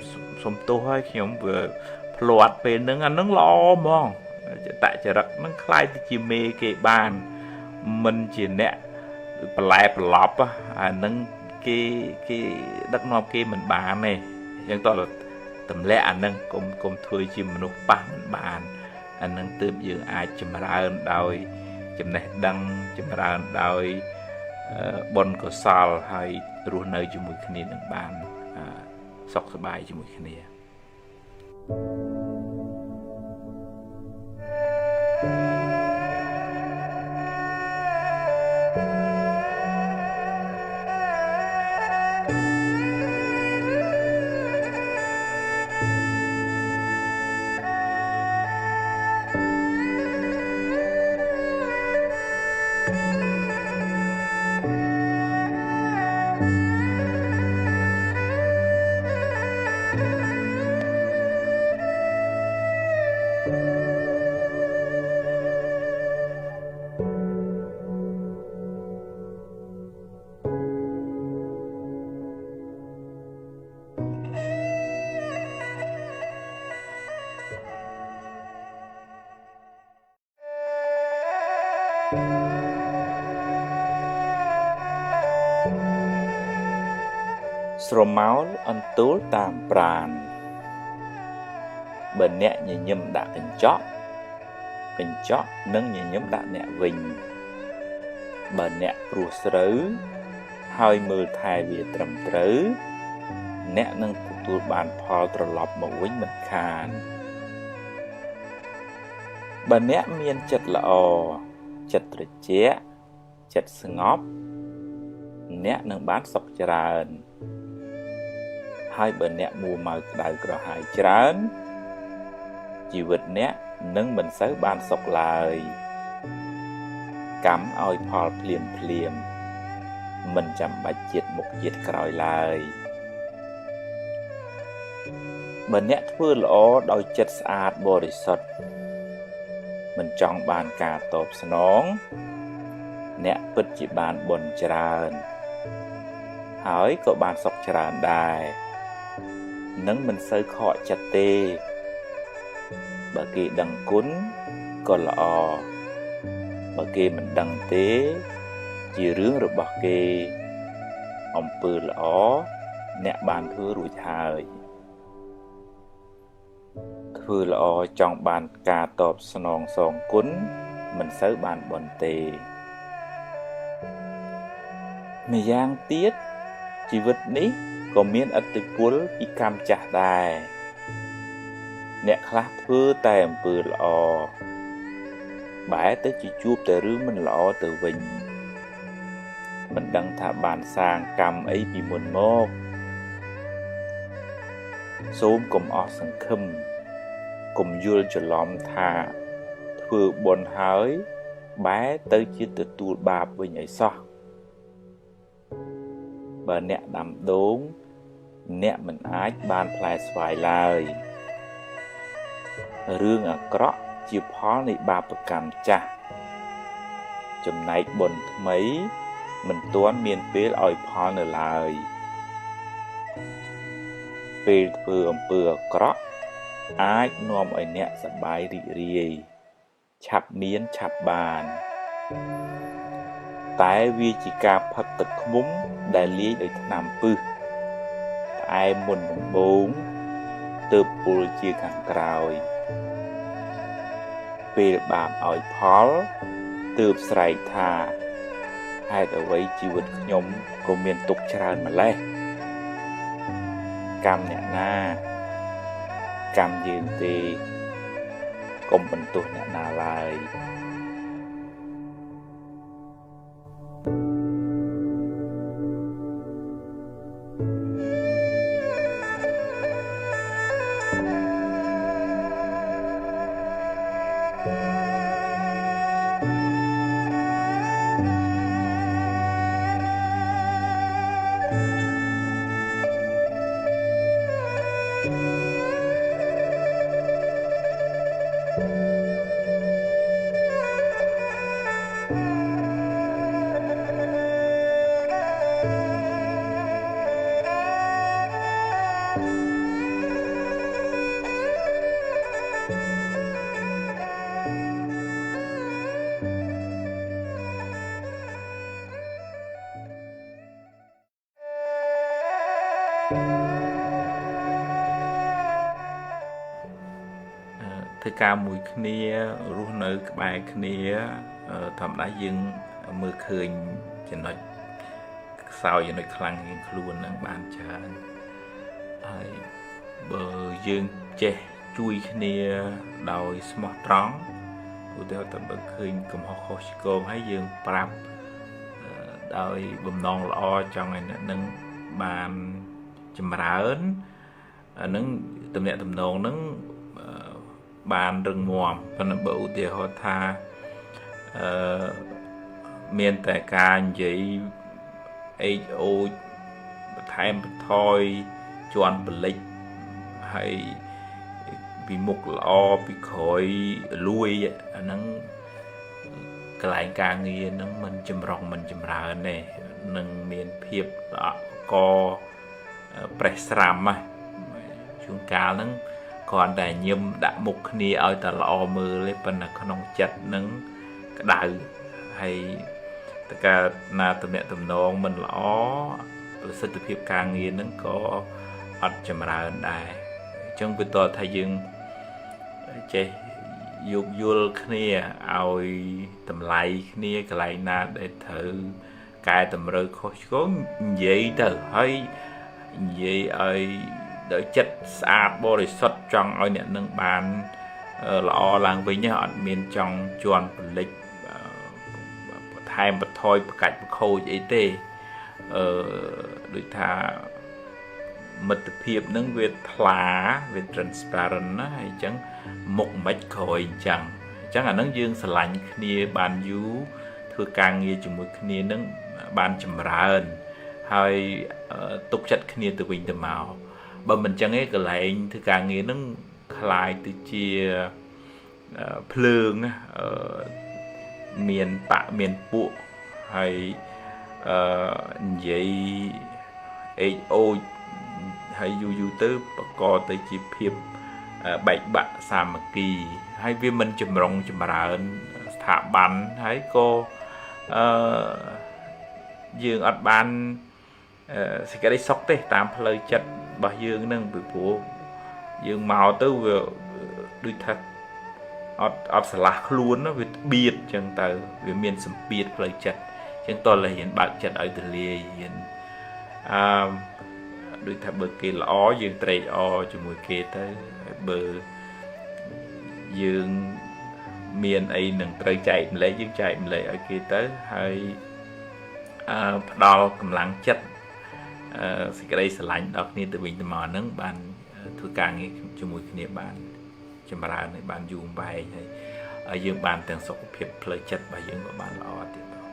Speaker 1: សុំទោសហើយខ្ញុំវាភ្លាត់ពេលហ្នឹងអាហ្នឹងល្អហ្មងតចរិតហ្នឹងคล้ายទៅជាមេគេបានមិនជាអ្នកបន្លែប្រឡប់អាហ្នឹងគេដឹកនាំគេមិនបានទេអញ្ចឹងតើទម្លាក់អាហ្នឹងកុំធ្វើជាមនុស្សប៉ះមិនបានអាហ្នឹងទើបយើងអាចចម្រើនដោយចំណេះដឹងចម្រើនដោយបុណ្យកុសលហើយរស់នៅជាមួយគ្នានឹងបានសុខសប្បាយជាមួយគ្នាស្រមោលអន្ទូលតាមប្រាណបើអ្នកញញឹមដាក់កញ្ចក់នឹងញញឹមដាក់អ្នកវិញ បើអ្នកព្រោះស្រូវហើយមើលថែវាត្រឹមត្រូវអ្នកនឹងទទួលបានផលត្រឡប់មកវិញមិនខានបើអ្នកមានចិត្តល្អចិត្តត្រជាក់ចិត្តស្ងប់អ្នកនឹងបានសុខច្រើនហើយបើអ្នកមួម៉ៅក្តៅក្រហាយច្រើនជីវិតអ្នកនឹងមិនសូវបានសុខឡើយកម្មឲ្យផលភ្លាមមិនចាំបាច់ជាតិមុខជាតិក្រោយឡើយបើអ្នកធ្វើល្អដោយចិត្តស្អាតបរិសុទ្ធមិនចង់បានការតបស្នងអ្នកពិតជាបានបុណ្យច្រើនហើយក៏បានសុខច្រើនដែរនឹងមិនសូវខកចិត្តទេបើគេដឹងគុណក៏ល្អបើគេមិនដឹងទេជារឿងរបស់គេអំពើល្អអ្នកបានធ្វើរួចហើយធ្វើល្អចង់បានការតបស្នងសងគុណមិនសូវបានបុណ្យទេម្យ៉ាងទៀតជីវិតនេះក៏មានឥទ្ធិពលពីកម្មចាស់ដែរអ្នកខ្លះធ្វើតែអំពើល្អបែរទៅជាជួបតែរឿងមិនល្អទៅវិញមិនដឹងថាបានសាងកម្មអីពីមុនមកសូមកុំអស់សង្ឃឹមកុំយល់ច្រឡំថាធ្វើបុណ្យហើយបែរទៅជាទទួលបាបវិញឲ្យសោះបើអ្នកដាំដូងអ្នកមិនអាចបានផ្លែស្វាយឡើយរឿងអាក្រក់ជាផលនៃបាបកម្មចាស់ចំណែកបុណ្យថ្មីមិនទាន់មានពេលឲ្យផលនៅឡើយពេលធ្វើអំពើអាក្រក់អាចនាំឲ្យអ្នកសប្បាយរីករាយឆាប់មានឆាប់បានតែវាជាការផឹកទឹកឃ្មុំដែលលាយដោយថ្នាំពឹសផ្អែមមុនដំបូងទើបពុលជាខាងក្រោយពេលបាបឲ្យផលទើបស្រែកថាហេតុអ្វីជីវិតខ្ញុំក៏មានទុក្ខច្រើនម្ល៉េះកម្មអ្នកណាកម្មយើងទេកុំបន្ទោសអ្នកណាឡើយធ្វើការមួយគ្នារស់នៅក្បែរគ្នាធម្មតាយើងមើលឃើញចំណុចខ្សោយចំណុចខ្លាំងជាងខ្លួននឹងបានច្រើនហើយបើយើងចេះជួយគ្នាដោយស្មោះត្រង់ឧទាហរណ៍តែបើឃើញកំហុសខុសឆ្គងហើយយើងប្រាប់ដោយបំណងល្អចង់ឲ្យអ្នកនឹងបានចម្រើនអានឹងទំនាក់ទំនងនឹងបានរឹងមាំប៉ុន្តែបើឧទាហរណ៍ថាមានតែការនិយាយអេចអូចបន្ថែមបន្ថយជន់បលិចហើយពីមុខល្អពីក្រោយលួយអាហ្នឹងកន្លែងការងារហ្នឹងមិនចម្រុងមិនចម្រើនទេនឹងមានភាពកប្រេះស្រាំណាជួនកាលហ្នឹងគ្រាន់តែញឹមដាក់មុខគ្នាឲ្យតែល្អមើលទេប៉ុន្តែក្នុងចិត្តហ្នឹងក្តៅហើយតើកាលណាតំណែងតំណងមិនល្អប្រសិទ្ធភាពការងារហ្នឹងក៏អត់ចម្រើនដែរអញ្ចឹងវាតើថាយើងចេះ យោគយល់គ្នាឲ្យតម្លៃគ្នាកន្លែងណាដែលត្រូវកែតម្រូវខុសឆ្គងនិយាយទៅហើយនិយាយឲ្យដោយចិត្តស្អាតបរិសុទ្ធចង់ឲ្យអ្នកនឹងបានល្អឡើងវិញអត់មានចង់ជន់ពលិចបន្ថែមបន្ថយប្រកាច់ប្រខូចអីទេដូចថាមិត្តភាពនឹងវាថ្លាវា transparent ណាហើយអញ្ចឹងមុខមិនក្រោយអញ្ចឹងអានឹងយើងស្រឡាញ់គ្នាបានយូរធ្វើការងារជាមួយគ្នានឹងបានចម្រើនហើយទុកចិត្តគ្នាទៅវិញទៅមកបើមិនអញ្ចឹងឯងកន្លែងធ្វើការងារនឹងคล้ายទៅជាភ្លើងមានបកមានពួកហើយនិយាយអេចអូចហើយយូរទៅបង្កទៅជាភាពបែកបាក់សាមគ្គីហើយវាមិនចម្រុងចម្រើនស្ថាប័នហើយក៏យើងអត់បានសេចក្តីសុខទេតាមផ្លូវចិត្តរបស់យើងនឹងពីព្រោះយើងមកទៅវាដូចថាអត់ឆ្លាស់ខ្លួនវាបៀតអញ្ចឹងទៅវាមានសម្ពាធផ្លូវចិត្តអញ្ចឹងតើរៀនបើកចិត្តឲ្យទលាយរៀនដូចថាបើគេល្អយើងត្រេកអរជាមួយគេទៅហើយបើយើងមានអីនឹងត្រូវចែកម្លែកយើងចែកម្លែកឲ្យគេទៅហើយផ្ដល់កម្លាំងចិត្តសេចក្តីស្រឡាញ់ដល់គ្នាទៅវិញទៅមកហ្នឹងបានធ្វើការងារជាមួយគ្នាបានចម្រើនឲ្យបានយូរអង្វែងហើយយើងបានទាំងសុខភាពផ្លូវចិត្តរបស់យើងក៏បានល្អទៀតដែរ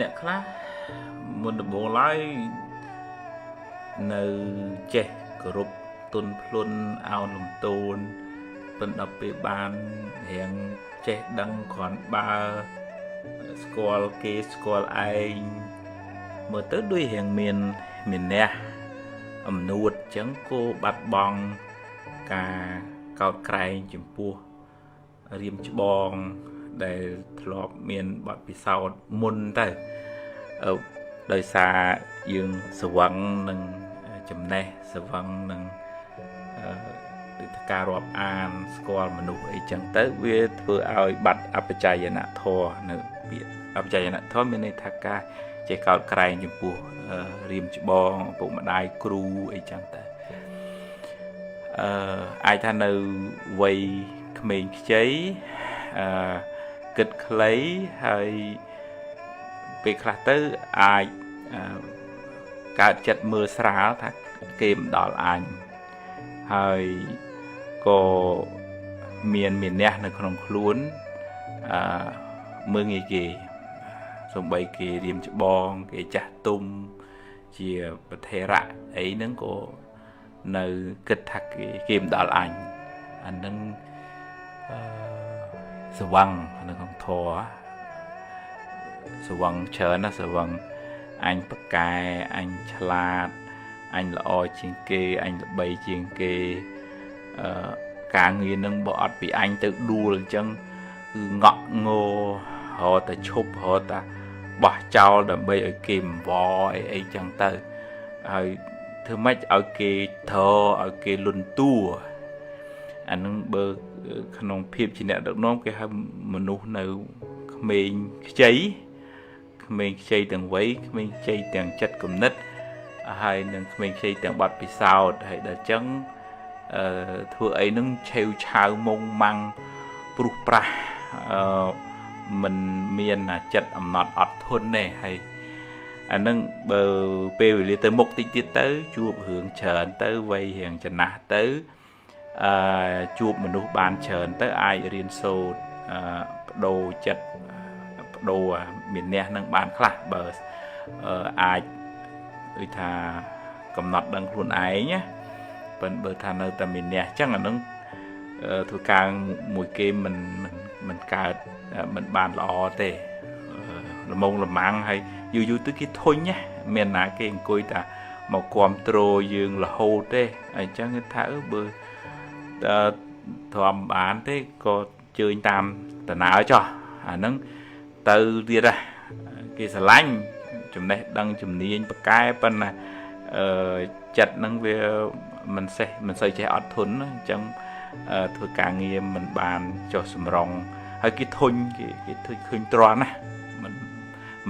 Speaker 1: អ្នកខ្លះមុនដំបូងឡើយនៅចេះគោរពទុនភ្លុនអោនលំទោនប៉ុន្តែដល់ពេលបានរៀងចេះដឹងគ្រាន់បើស្គាល់គេស្គាល់ឯងមើលទៅដូចរៀងមានអ្នកអំនួតអញ្ចឹងគោបាត់បង់ការកោតក្រែងចំពោះរៀមច្បងដែលធ្លាប់មានបទពិសោធន៍មុនទៅដោយសារយើងស្វឹងនឹងចំណេះស្វឹងនឹងដូចការរាប់អានស្គាល់មនុស្សអីចឹងទៅវាធ្វើឲ្យបាត់អបច្ច័យនធម៌នៅពាក្យអបច្ច័យនធម៌មានន័យថាការចេះកោតក្រែងចំពោះរៀមច្បងឪពុកម្ដាយគ្រូអីចឹងទៅអាចថានៅវ័យក្មេងខ្ចីគិតខ្លីហើយពេលខ្លះទៅអាចកើតចិត្តមើលស្រាលថាគេមិនដល់អញហើយក៏មានអ្នកនៅក្នុងខ្លួនមើងងាយគេសំបីគេរៀមច្បងគេចាស់ទុំជាប្រធេរៈអីហ្នឹងក៏នៅគិតថាគេមិនដល់អញអាហ្នឹងស្វឹងនៅក្នុងធម៌ស្វឹងច្រើនណាស្វឹងអញប្រកែអញឆ្លាតអញល្អជាងគេអញល្បីជាងគេការងារនឹងបើអត់ពីអញទៅដួលអញ្ចឹងគឺងក់ងោរហតែឈប់រហតែបោះចោលដើម្បីឲ្យគេអង្វរអីចឹងទៅហើយធ្វើម៉េចឲ្យគេធរឲ្យគេលន់តួអានឹងបើក្នុងភាពជាអ្នកដឹកនាំគេហៅមនុស្សនៅក្មេងខ្ចីទាំងវ័យក្មេងខ្ចីទាំងចិត្តគំនិតហើយនឹងក្មេងខ្ចីទាំងបទពិសោធន៍ហើយដល់ចឹងធ្វើអីនឹងឆេវឆាវមុងម៉ាំងព្រុសប្រាសមិនមានចិត្តអំណត់អត់ធន់ទេហើយអានឹងបើពេលវេលាទៅមុខតិចទៀតទៅជួបរឿងច្រើនទៅវ័យរៀងចំណាស់ទៅ ជួបមនុស្សបានច្រើនទៅអាចរៀនសូត្របដូរចិត្តបដូរមានអ្នកនឹងបានខ្លះបើអាចដូចថាកំណត់ដឹងខ្លួនឯងណាប៉ុន្តែបើថានៅតែមានអ្នកអញ្ចឹងអានឹងធ្វើការមួយគេមិនកើតមិនបានល្អទេល្មងល្មាំងហើយយូរទៅគេធុញណាមានណាគេអង្គុយតែមកគ្រប់គ្រងយើងរហូតទេអញ្ចឹងគេថាបើធំបានទេក៏ជើញតាមដំណើរចុះអាហ្នឹងទៅទៀតគេស្រឡាញ់ចំណេះដឹងជំនាញបកែប៉ុន្តែចិត្តហ្នឹងវាមិនសូវចេះអត់ធន់អញ្ចឹងធ្វើការងារមិនបានចុះសម្រងហើយគេធុញគេឃើញទ្រាំណាមិន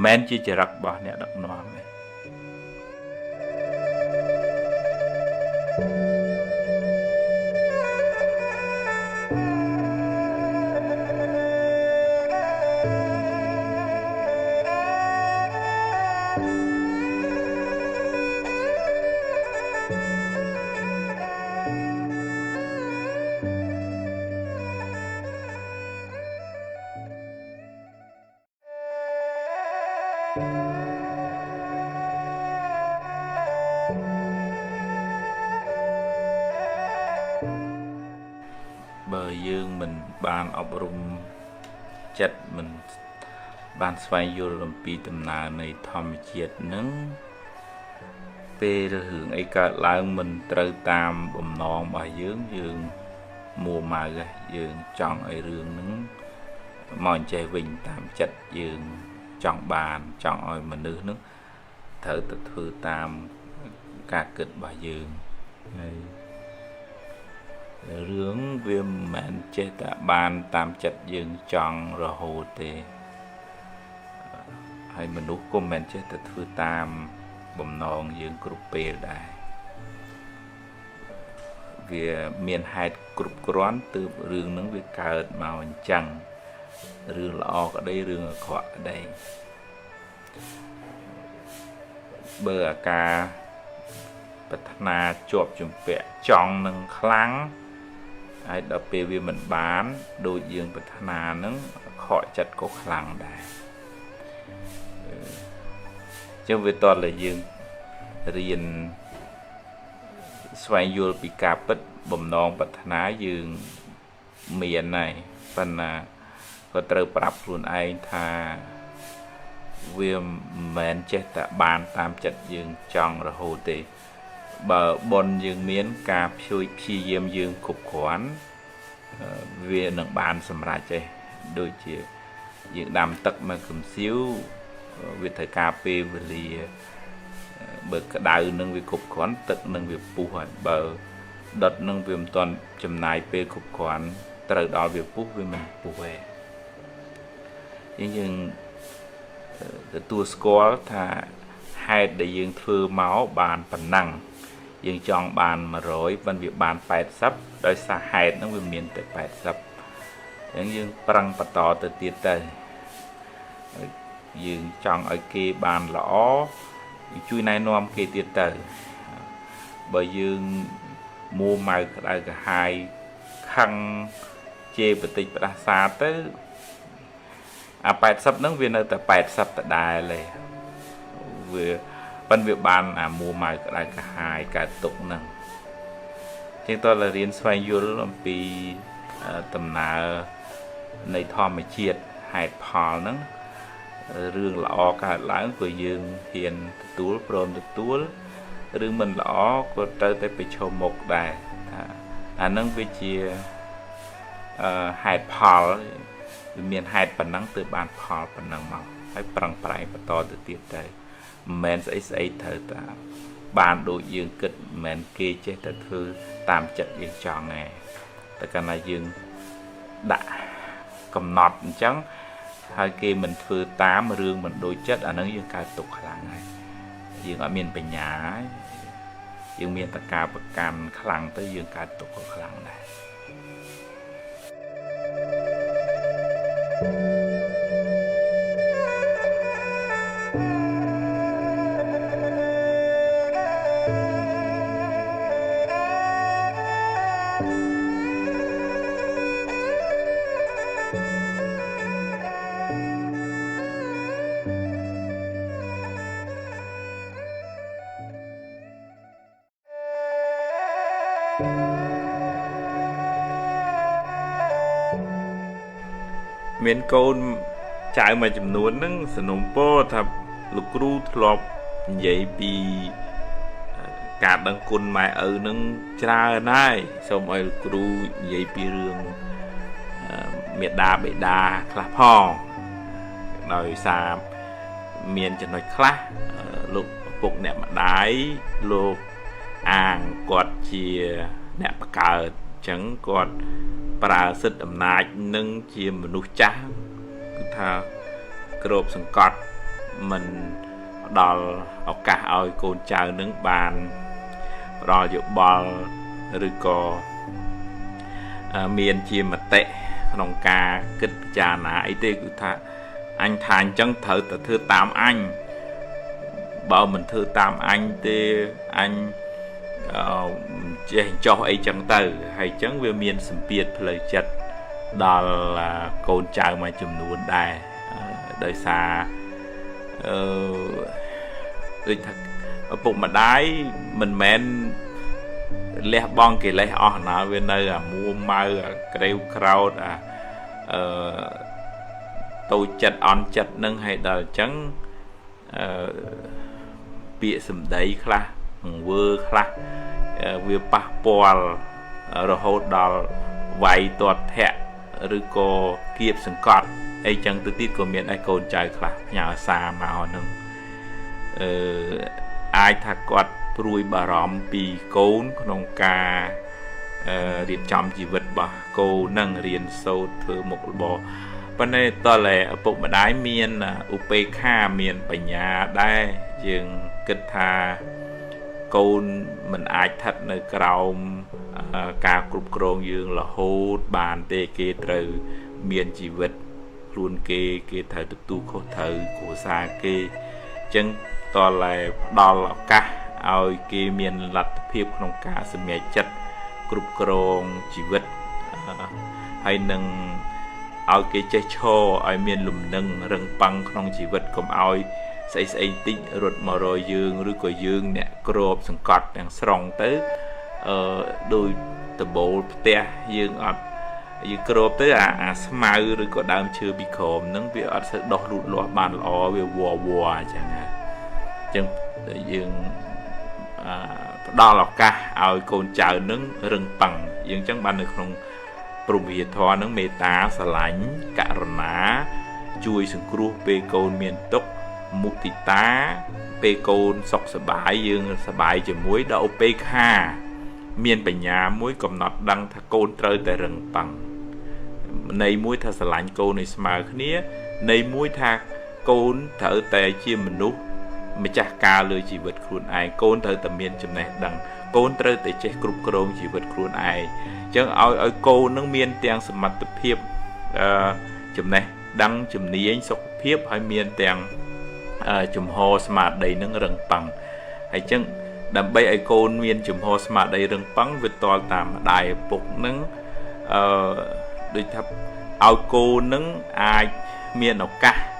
Speaker 1: មែនជាចរិតរបស់អ្នកដឹកនាំទេបើយើងមិនបានអប់រំចិត្តមិនបានស្វែងយល់អំពីដំណើរនៃធម្មជាតិនឹងពេលរឿងអីកើតឡើងមិនត្រូវតាមបំណងរបស់យើងមួម៉ៅយើងចង់ឲ្យរឿងហ្នឹងមកអញ្ចេះវិញតាមចិត្តយើងចង់បានចង់ឲ្យមនុស្សហ្នឹងត្រូវទៅធ្វើតាមការគិតរបស់យើងហើយរឿងវាមិនមែនចេះតែបានតាមចិត្តយើងចង់រហូតទេហើយមនុស្សក៏មិនមែនចេះតែធ្វើតាមបំណងយើងគ្រប់ពេលដែរវាមានហេតុគ្រប់គ្រាន់ទើបរឿងហ្នឹងវាកើតមកអញ្ចឹងរឿងល្អក្តីរឿងអាក្រក់ក្តីបើអាការប្រាថ្នាជាប់ជំពាក់ចង់នឹងខ្លាំងហើយដល់ពេលវាមិនបានដូចយើងប្រាថ្នានឹងខកចិត្តក៏ខ្លាំងដែរចឹងវាតតែយើងរៀនស្វែងយល់ពីការពិតបំណងប្រាថ្នាយើងមានហើយប៉ុន្តែក៏ត្រូវប្រាប់ខ្លួនឯងថាវាមិនមែនចេះតែបានតាមចិត្តយើងចង់រហូតទេបើបុណ្យយើងមានការព្យាយាមយើងគ្រប់គ្រាន់វានឹងបានសម្រេចទេដូចជាយើងដាំទឹកមកកំសៀវវាត្រូវការពេលវេលាបើក្តៅនឹងវាគ្រប់គ្រាន់ទឹកនឹងវាពុះហើយបើដុតនឹងវាមិនទាន់ចំណាយពេលគ្រប់គ្រាន់ត្រូវដល់វាពុះវាមិនពុះទេយើងទទួលស្គាល់ថាហេតុដែលយើងធ្វើមកបានប៉ុណ្ណឹងយើងចង់បាន100ប៉ុន្តែវាបាន80ដោយសារហេតុហ្នឹងវាមានតែ80អញ្ចឹងយើងប្រឹងបន្តទៅទៀតទៅយើងចង់ឲ្យគេបានល្អជួយណែនាំគេទៀតទៅបើយើងមួម៉ៅក្តៅក្រហាយខឹងជេរបន្តិចផ្ដាសាទៅអា80ហ្នឹងវានៅតែ80ដដែលទេវាប៉ុន្តែវាបានអាមួម៉ៅក្តៅក្រហាយកើតទុកហ្នឹងជាងតើរៀនស្វែងយល់អំពីដំណើរនៃធម្មជាតិហេតុផលហ្នឹងរឿងល្អកើតឡើងក៏យើងហ៊ានទទួលព្រមទទួលរឿងមិនល្អក៏ត្រូវតែប្រឈមមុខដែរថាអាហ្នឹងវាជាហេតុផលវាមានហេតុប៉ុណ្ណឹងទើបបានផលប៉ុណ្ណឹងមកហើយប្រឹងប្រែងបន្តទៅទៀតទៅមិនមែនស្អីត្រូវតាបានដូចយើងគិតមិនមែនគេចេះតែធ្វើតាមចិត្តយើងចង់ទេតែកាលណាយើងដាក់កំណត់អញ្ចឹងហើយគេមិនធ្វើតាមរឿងមិនដូចចិត្តអានឹងយើងកើតទុកខ្លាំងហើយយើងអត់មានបញ្ញាយើងមានតកាប្រកាន់ខ្លាំងទៅយើងកើតទុកក៏ខ្លាំងដែរ miền côn trái mà chấm nuốn nâng sân nôm po thập lục ru thọp vậy vì cả đằng côn mày ở nâng cha này xong rồi lục ru vậy vì rương miền đa bể đa clap ho đời xa miền cho nói clap lục phục nè mà đái lục ang quạt chia nè bạc cờ chẳng quạt bà sức ẩm nạch nâng chia mà nụ chá tha gồm sẵn cọt mình đòi ọc cả ôi côn chào nâng bàn rồi dụ bò rồi có miền chia mặt tệ nông ca kích trà ná ấy tê cứ tha anh thành chẳng thở tờ thư tám anh bảo mình thư tám anh tê anh cho ấy chẳng từ hay chẳng về miền sầm biệt lời chất đó là côn chào mà chùm nuôn đài đời xa thật ở bụng mà đái mình men lẽ bong kì lấy ọ nó bên nơi mua mơ kêu crowd tôi chật on chật nâng hay đời chẳng bịa sầm đấy khla vơ khla việc pa pol rồi hốt đào vay tuột thẹn rồi có kiếp sừng cọt ấy chẳng tự tiết của miền ai cồn trời khla nhà xa mà họ nâng ai thà quạt rùi bà rõm bì cốn nông ca điện chăm chỉ vật bà cô nâng riêng sâu thử một bò vấn đề to là bụng mà đái miền UPK miền bà nhà đây dừng kết tha côn mình ai thật nơi cầu ca cục krong dương là hốt bàn tê kê từ miền chỉ vật luôn kê kê thời được tu khổ thời của xa kê chân to là đo là ca ôi kê miền lật phiếp nông ca sự mẹ chất cục krong chỉ vật hay nâng ôi kê chế cho ôi miền lùm nâng rừng băng nông chỉ vật cũng ôi xây tích rụt mà rồi dương rồi có dương nè crop sừng cọt đang sòng tới đôi tờ bộ te dương ọt dương crop tới smile rồi có đam chưa bị khom nâng việc ọt sẽ đo lụt lọt bàn lò về vò chẳng hạn chẳng dương đo lọc ca ao cồn chào nâng rừng bằng dương chẳng ban được không prum việt thoa nâng mê tá xà lánh cả rná chui sừng cua về cồn miền tốc mục thị tá pê côn sọc sờ bãi dương sờ bãi chỉ muối đậu pê kha miền bể nhà muối cầm nọt đăng thà côn trời tại rừng bằng này muối thà sờ lạnh côn này smart khía này muối thà côn thở tại chim mình nút mà chắc ca lười chỉ vật khuôn ai côn thở tại miền chấm này đăng côn trời tại che cục krong chỉ vật khuôn ai chẳng ở côn nâng miền tiền sầm mặt tập hiệp chấm này đăng chấm ní anh sọc hiệp hay miền tiền chùm hồ smart đầy nâng rừng bằng hay chăng đầm bay ai côn miền chùm hồ smart đầy rừng bằng vượt to tạm đại bục nâng đôi thập ao cô nâng ai miền ốc ca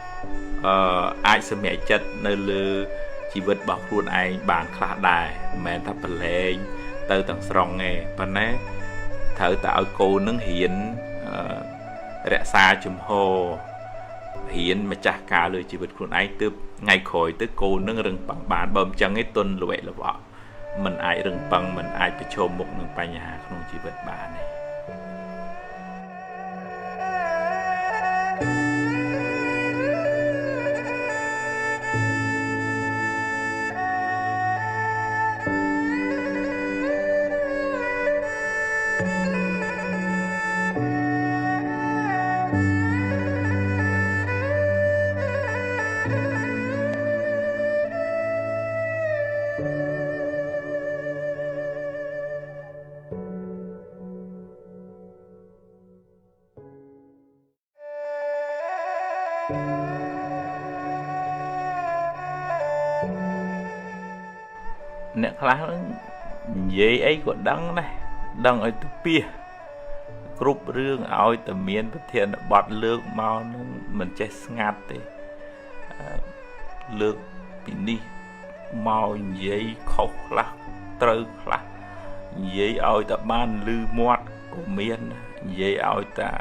Speaker 1: ai sẽ mẹ chất nơi lư chỉ vượt bọc luôn ai bàn khá đài mẹ thập lên từ tầng sòng nghe và nè thở tạo cô nâng hiến rẽ xa chùm hồ hiến mà chắc cả lời chỉ vật khuôn ai từ ngày khỏi tới cô nâng rừng bằng bàn bầm chẳng ấy tuần là vậy là vợ mình ai rừng bằng mình ai phải chôm một nâng bài nhà không chỉ vật bà này nè khá dễ ấy của đăng này đăng ở tụi bia group rương ôi tờ miền bất thiện bọt lương mau mình chết ngạt thì lương bị đi mau dễ khóc lắc trơ lắc dễ ôi ta ban lư mót của miền dễ ôi ta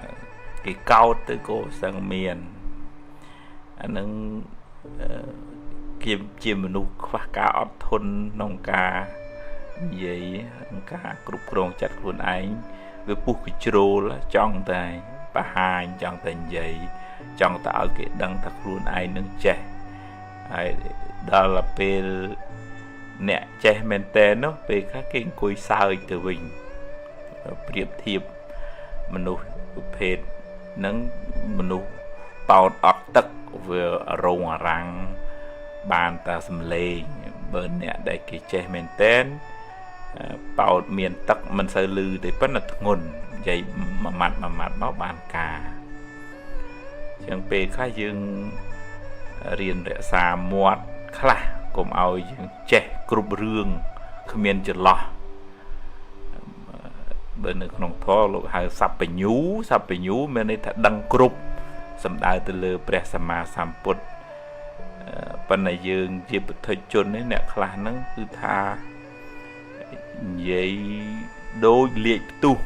Speaker 1: គេកោតទៅក៏សឹងមានអានឹងជាមនុស្សខ្វះការអត់ធន់ក្នុងការនិយាយក្នុងការគ្រប់គ្រងចិត្តខ្លួនឯងវាពុះកជ្រោលចង់តែបង្ហាញចង់តែនិយាយចង់តែឲ្យគេដឹងថាខ្លួនឯងនឹងចេះហើយដល់ពេលអ្នកចេះមែនតើនោះពេលខ្លះគេអង្គុយសើចទៅវិញប្រៀបធៀបមនុស្សប្រភេទហ្នឹងមនុស្សបោតអត់ទឹកវារងអារាំងបានតែសំលេងបើអ្នកដែលគេចេះមែនតើបោតមានទឹកមិនសូវលឺទេប៉ុន្តែធ្ងន់និយាយមួយម៉ាត់មកបានការចឹងពេលខ្លះយើងរៀនរក្សាមាត់ខ្លះកុំឲ្យយើងចេះគ្រប់រឿងគ្មានចន្លោះបើនៅក្នុងធម៌លោកហៅសัพពញ្ញូមានន័យថាដឹងគ្រប់សំដៅទៅលើព្រះសម្មាសម្ពុទ្ធប៉ុន្តែយើងជាពុទ្ធជននេះអ្នកខ្លះហ្នឹងគឺថានិយាយដូចលាកផ្ទុះ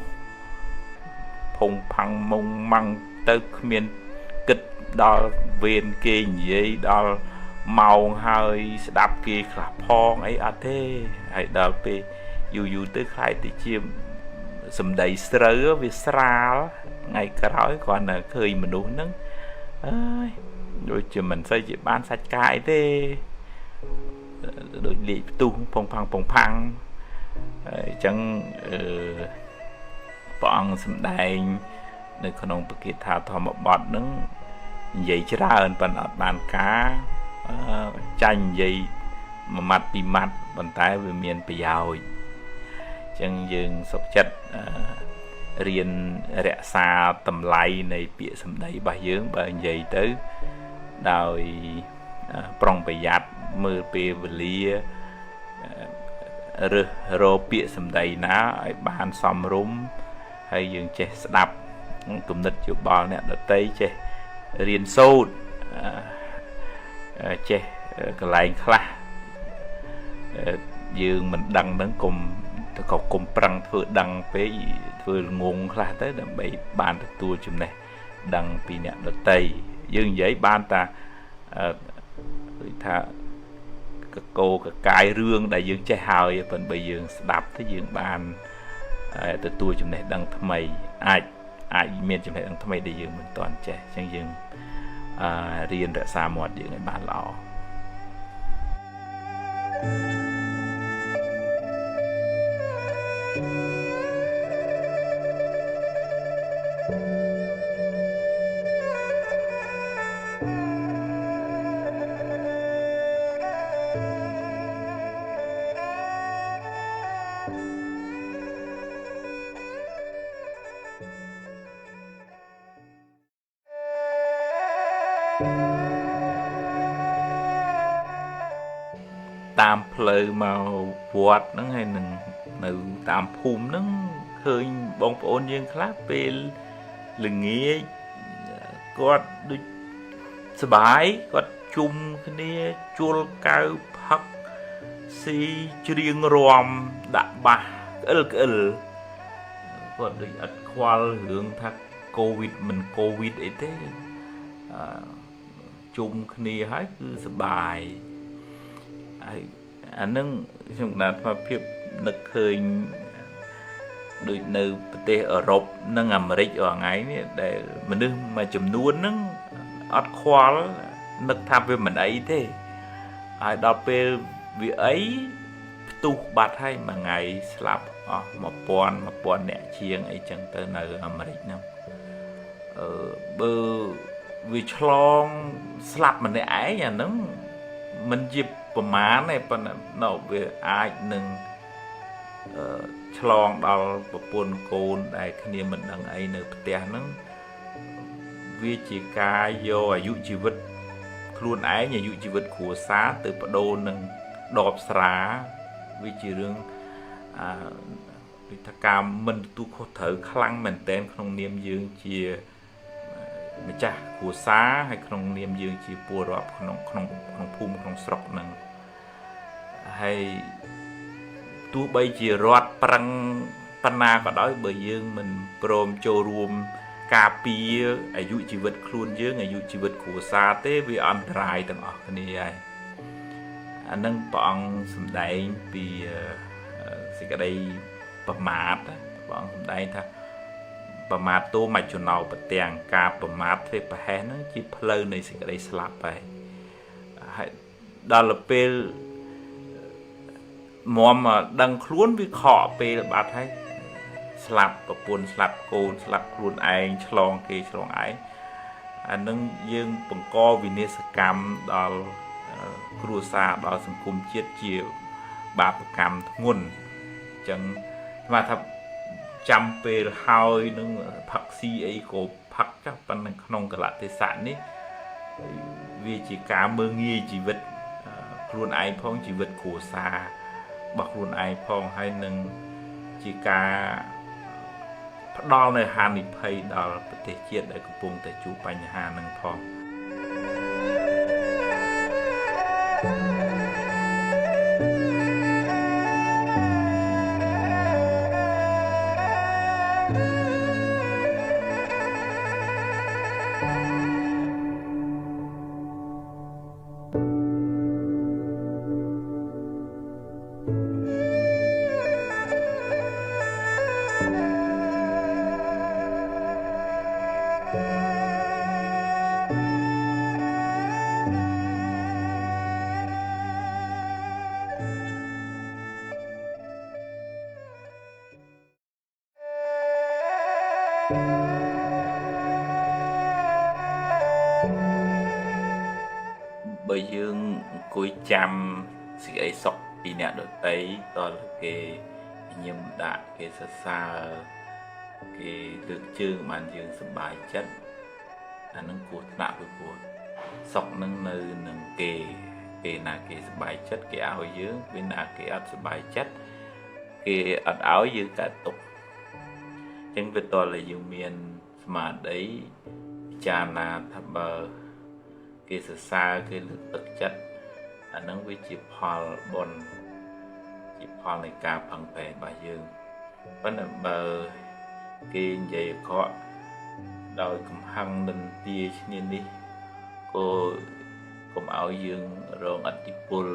Speaker 1: ផុងផាំងមុងម៉ាំងទៅគ្មានគិតដល់វេនគេនិយាយដល់ម៉ោងហើយស្ដាប់គេខ្លះផងអីអត់ទេហើយដល់ពេលយូរទៅខ្លាយទៅជាសម្ដីស្រូវវាស្រាលថ្ងៃក្រោយគ្រាន់តែឃើញមនុស្សហ្នឹងអើយដូចជាមិនសូវជាបានសាច់កាយទេដូចលាកផ្ទុះផុងផាំងអញ្ចឹងព្រះអង្គសម្ដែងនៅក្នុងបកិថាធម្មបទហ្នឹងនិយាយច្រើនប៉ុន្តែអត់បានការចាញ់និយាយមួយម៉ាត់ពីរម៉ាត់ប៉ុន្តែវាមានប្រយោជន៍អញ្ចឹងយើងសុខចិត្តរៀនរក្សាតម្លៃនៃពាក្យសម្ដីរបស់យើងបើនិយាយទៅដោយប្រុងប្រយ័ត្នមើលពេលវេលារើសរកពាក្យសម្ដីណាឲ្យបានសមរម្យហើយយើងចេះស្ដាប់គំនិតយោបល់អ្នកដទៃចេះរៀនសូត្រចេះកន្លែងខ្លះយើងមិនដឹងហ្នឹងកុំប្រឹងធ្វើដឹងពេកធ្វើងងខ្លះទៅដើម្បីបានទទួលចំណេះដឹងពីអ្នកដទៃយើងនិយាយបានតាដូចថាកកាយរឿងដែលយើងចេះហើយប៉ុន្តែបើយើងស្ដាប់ទៅយើងបានទទួលចំណេះដឹងថ្មីអាចមានចំណេះដឹងថ្មីដែលយើងមិនទាន់ចេះអញ្ចឹងយើងរៀនរក្សាមាត់យើងឲ្យបានល្អតាមផ្លូវមកវត្តហ្នឹងហើយនឹងនៅតាមភូមិហ្នឹងឃើញបងប្អូនយើងខ្លះពេលល្ងាចគាត់ដូចសបាយគាត់ជុំគ្នាជួលកៅផឹកស៊ីច្រៀងរាំដាក់បាសក្អិលគាត់ដូចអត់ខ្វល់រឿងថាកូវីដមិនកូវីដអីទេជុំគ្នាហើយគឺសបាយហើយអានឹងខ្ញុំគណៈថាភាពនឹកឃើញដូចនៅប្រទេសអឺរ៉ុបនិងអាមេរិករាល់ថ្ងៃនេះដែលមនុស្សមួយចំនួនហ្នឹងអត់ខ្វល់នឹកថាវាមិនអីទេហើយដល់ពេលវាអីផ្ទុះបាត់ហើយមួយថ្ងៃស្លាប់អស់1000អ្នកជាងអីចឹងទៅនៅអាមេរិកហ្នឹងបើវាឆ្លងស្លាប់ម្នាក់ឯងអាហ្នឹងមិនជាប្រមាណទេប៉ុន្តែនៅវាអាចនឹងឆ្លងដល់ប្រពន្ធកូនដែលគ្នាមិនដឹងអីនៅផ្ទះហ្នឹងវាជាការយកអាយុជីវិតខ្លួនឯងអាយុជីវិតគ្រួសារទៅបដូរនឹងដបស្រាវាជារឿងវិធាការមិនទទួលខុសត្រូវខ្លាំងមែនទែនក្នុងនាមយើងជាម្ចាស់គ្រួសារហើយក្នុងនាមយើងជាពលរដ្ឋក្នុងភូមិក្នុងស្រុកហ្នឹងហើយទោះបីជារដ្ឋប្រឹងប៉ុណ្ណាក៏ដោយបើយើងមិនព្រមចូលរួម ការពារអាយុជីវិតខ្លួនយើងអាយុជីវិតគ្រួសារទេវាអន្តរាយទាំងអស់គ្នាហើយអានឹងព្រះអង្គសម្ដែងពីសេចក្តីប្រមាទព្រះអង្គសម្ដែងថាប្រមាទតួមច្ចុណោប្រទាំងការប្រមាទធ្វើប្រហែសហ្នឹងជាផ្លូវនៃសេចក្តីស្លាប់ហើយដល់ពេលមុំដឹងខ្លួនវាខកពេលបាត់ហើយស្លាប់ប្រពន្ធស្លាប់កូនស្លាប់ខ្លួនឯងឆ្លងគេឆ្លងឯងអានឹងយើងបង្កវិនាសកម្មដល់គ្រួសារដល់សង្គមជាតិជាបាបកម្មធ្ងន់អញ្ចឹងស្មានថាចាំពេលហើយនឹងផឹកស៊ីអីក៏ផឹកចាស់ប៉ុន្តែក្នុងកលៈទេសៈនេះវាជាការមើងងាយជីវិតខ្លួនឯងផងជីវិតគ្រួសាររបស់ខ្លួនឯងផងហើយនឹងជាការផ្ដល់នៅហានិភ័យដល់ប្រទេសជាតិដែលកំពុងតែជួបបញ្ហានឹងផងបើយើងអង្គុយចាំសេចក្តីសុខពីអ្នកដទៃតើគេញឹមដាក់គេសរសើរគេលើកជើងបានយើងសប្បាយចិត្តអានឹងគួរថ្នាក់ពីព្រោះសុខនឹងនៅនឹងគេពេលណាគេសប្បាយចិត្តគេឲ្យយើងពេលណាគេអត់សប្បាយចិត្តគេអត់ឲ្យយើងកើតទុក្ខអញ្ចឹងវាតើយើងមានស្មារតីពិចារណាថាបើគេសរសើរគេលើកទឹកចិត្តអានឹងវាជាផលបុណ្យជាផលនៃការផឹងប្រែងរបស់យើងប៉ុន្តែបើគេនិយាយអាក្រក់ដោយកំហឹងនិន្ទាឈ្នានីសក៏កុំឲ្យយើងរងអតិពល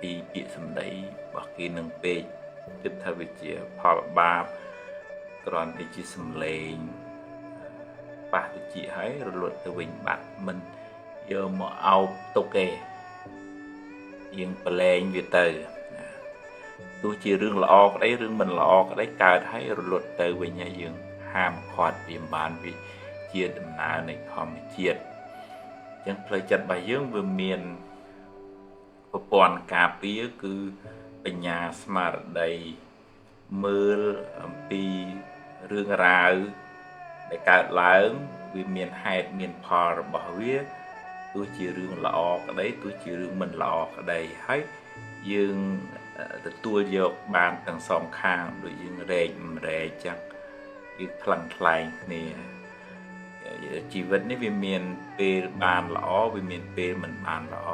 Speaker 1: ពីពាក្យសម្ដីរបស់គេនឹងពេកគិតថាវាជាផលបាបគ្រាន់តែជាសម្លេងប៉ះតិចហើយរលត់ទៅវិញបាត់មិនយកមកអោបទុកទេយើងប្រឡែងវាទៅទោះជារឿងល្អក្តីរឿងមិនល្អក្តីកើតហើយរលត់ទៅវិញហើយយើងហាមឃាត់វាមិនបានវាជាដំណើរនៃធម្មជាតិអញ្ចឹងផ្លូវចិត្តរបស់យើងវាមានប្រព័ន្ធការពារគឺបញ្ញាស្មារតីមើលអំពីរឿងរ៉ាវដែលកើតឡើងវាមានហេតុមានផលរបស់វាទោះជារឿងល្អក្តីទោះជារឿងមិនល្អក្តីហើយយើងទទួលយកបានទាំងសងខាងដូចយើងរែកម្រែកចឹងវាខ្លាំងខ្លែងគ្នាជីវិតនេះវាមានពេលបានល្អវាមានពេលមិនបានល្អ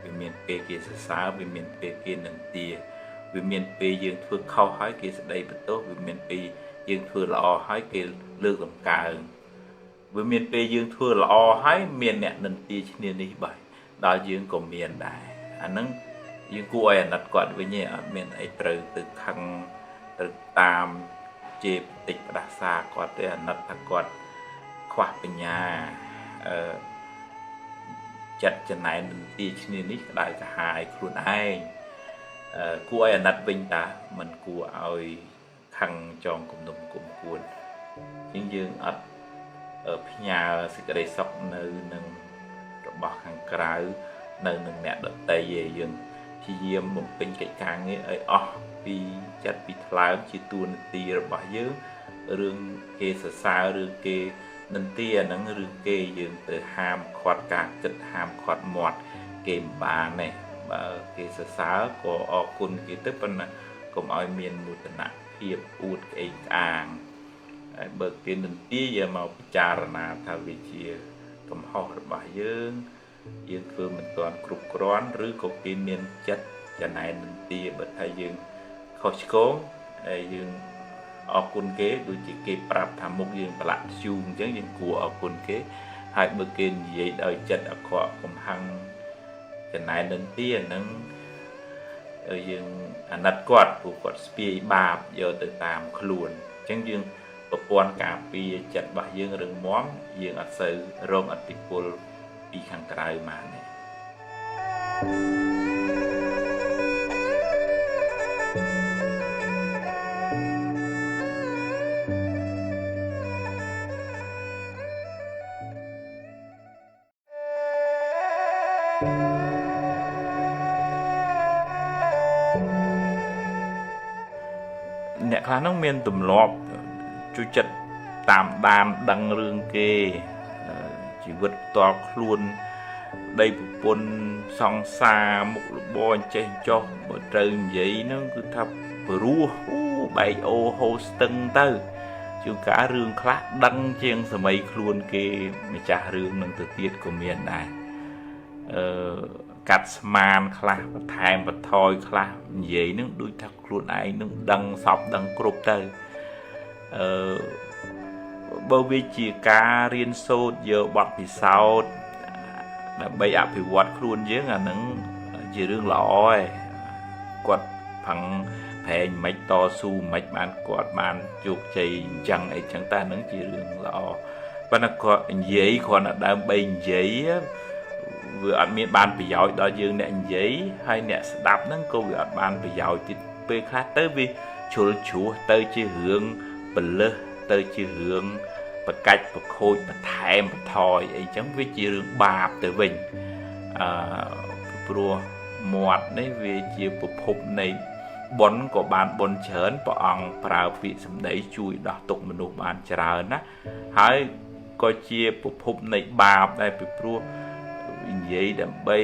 Speaker 1: វាមានពេលគេសរសើរវាមានពេលគេនិន្ទាវាមានពេលយើងធ្វើខុសហើយគេស្ដីបន្ទោសវាមានពេលយើងធ្វើល្អហើយគេលើកតម្កើងវាមានពេលយើងធ្វើល្អហើយមានអ្នកនិន្ទាឈ្នានេះបាទដល់យើងក៏មានដែរអាហ្នឹងយើងគួរឲ្យអាណិតគាត់វិញឯងអត់មានអីត្រូវទៅខឹងទៅតាមជេរបន្តិចផ្ដាសាគាត់ទេអាណិតថាគាត់ខ្វះបញ្ញាចិត្តចំណែននិន្ទាឈ្នានេះក្តៅក្រហាយខ្លួនឯងគួរឲ្យអាណិតវិញតាមិនគួរឲ្យខឹងចងគំនុំគុំគួនជាងយើងអត់ផ្ញើសេចក្តីសុខនៅនឹងរបស់ខាងក្រៅនៅនឹងអ្នកដទៃឯងយើងព្យាយាមបំពេញកិច្ចការងារឲ្យអស់ពីចិត្តពីថ្លើមជាទួនាទីរបស់យើងរឿងគេសរសើររឿងគេនិន្ទាអាហ្នឹងរឿងគេយើងទៅហាមឃាត់ការគិតហាមឃាត់មាត់គេមិនបានទេបើគេសរសើរក៏អរគុណគេទៅប៉ុន្តែកុំឲ្យមានមោទនភាពអួតក្អេងក្អាងហើយបើគេនិន្ទាយកមកពិចារណាថាវាជាកំហុសរបស់យើងធ្វើមិនទាន់គ្រប់គ្រាន់ឬក៏គេមានចិត្តចំណែននិន្ទាបើថាយើងខុសឆ្គងហើយយើងអ អរគុណគេដូចជាគេប្រាប់ថាមុខយើងប្រឡាក់ជូងអញ្ចឹងយើងគួរអរគុណគេហើយបើគេនិយាយដោយចិត្តអាក្រក់កំហឹងចំណែននឹងទីអានឹងយើងអាណិតគាត់ព្រោះគាត់ស្ពាយបាបយកទៅតាមខ្លួនអញ្ចឹងយើងប្រព័ន្ធការពារចិត្តរបស់យើងរឹងមាំយើងអត់សូវរងឥទ្ធិពលពីខាងក្រៅមកទេអ្នកខ្លះនោះមានទម្លាប់ជួយចិត្តតាមដានដឹងរឿងគេជីវិតផ្ទាល់ខ្លួនដីប្រពន្ធសង្សារមុខរបរអញ្ចេះចុះបើត្រូវនិយាយហ្នឹងគឺថាព្រោះបែកអូហូស្ទឹងទៅជួនកាលរឿងខ្លះដឹងជាងសម័យខ្លួនគេម្ចាស់រឿងនឹងទៅទៀតក៏មានដែរកាត់ស្មានខ្លះបន្ថែមបន្ថយខ្លះនិយាយនឹងដូចថាខ្លួនឯងនឹងដឹងសពដឹងគ្រប់ទៅបើវាជាការរៀនសូត្រយកបទពិសោធន៍ដើម្បីអភិវឌ្ឍខ្លួនយើងអានឹងជារឿងល្អឯងគាត់ផឹងប្រែងមិនតស៊ូមិនបានគាត់បានជោគជ័យអញ្ចឹងអីចឹងតែនឹងជារឿងល្អប៉ុន្តែគាត់និយាយគ្រាន់តែដើម្បីនិយាយវាអត់មានបានប្រយោជន៍ដល់យើងអ្នកនិយាយហើយអ្នកស្ដាប់ហ្នឹងក៏វាអត់បានប្រយោជន៍ទៀតពេលខ្លះទៅវាជ្រុលជ្រោះទៅជារឿងពលឹះទៅជារឿងប្រកាច់ប្រខូចបន្ថែមបន្ថយអីចឹងវាជារឿងបាបទៅវិញព្រោះមាត់នេះវាជាប្រភពនៃបុណ្យក៏បានបុណ្យច្រើនព្រះអង្គប្រើពាក្យសម្ដីជួយដោះទុក្ខមនុស្សបានច្រើនណាហើយក៏ជាប្រភពនៃបាបដែរពីព្រោះនិយាយដើម្បី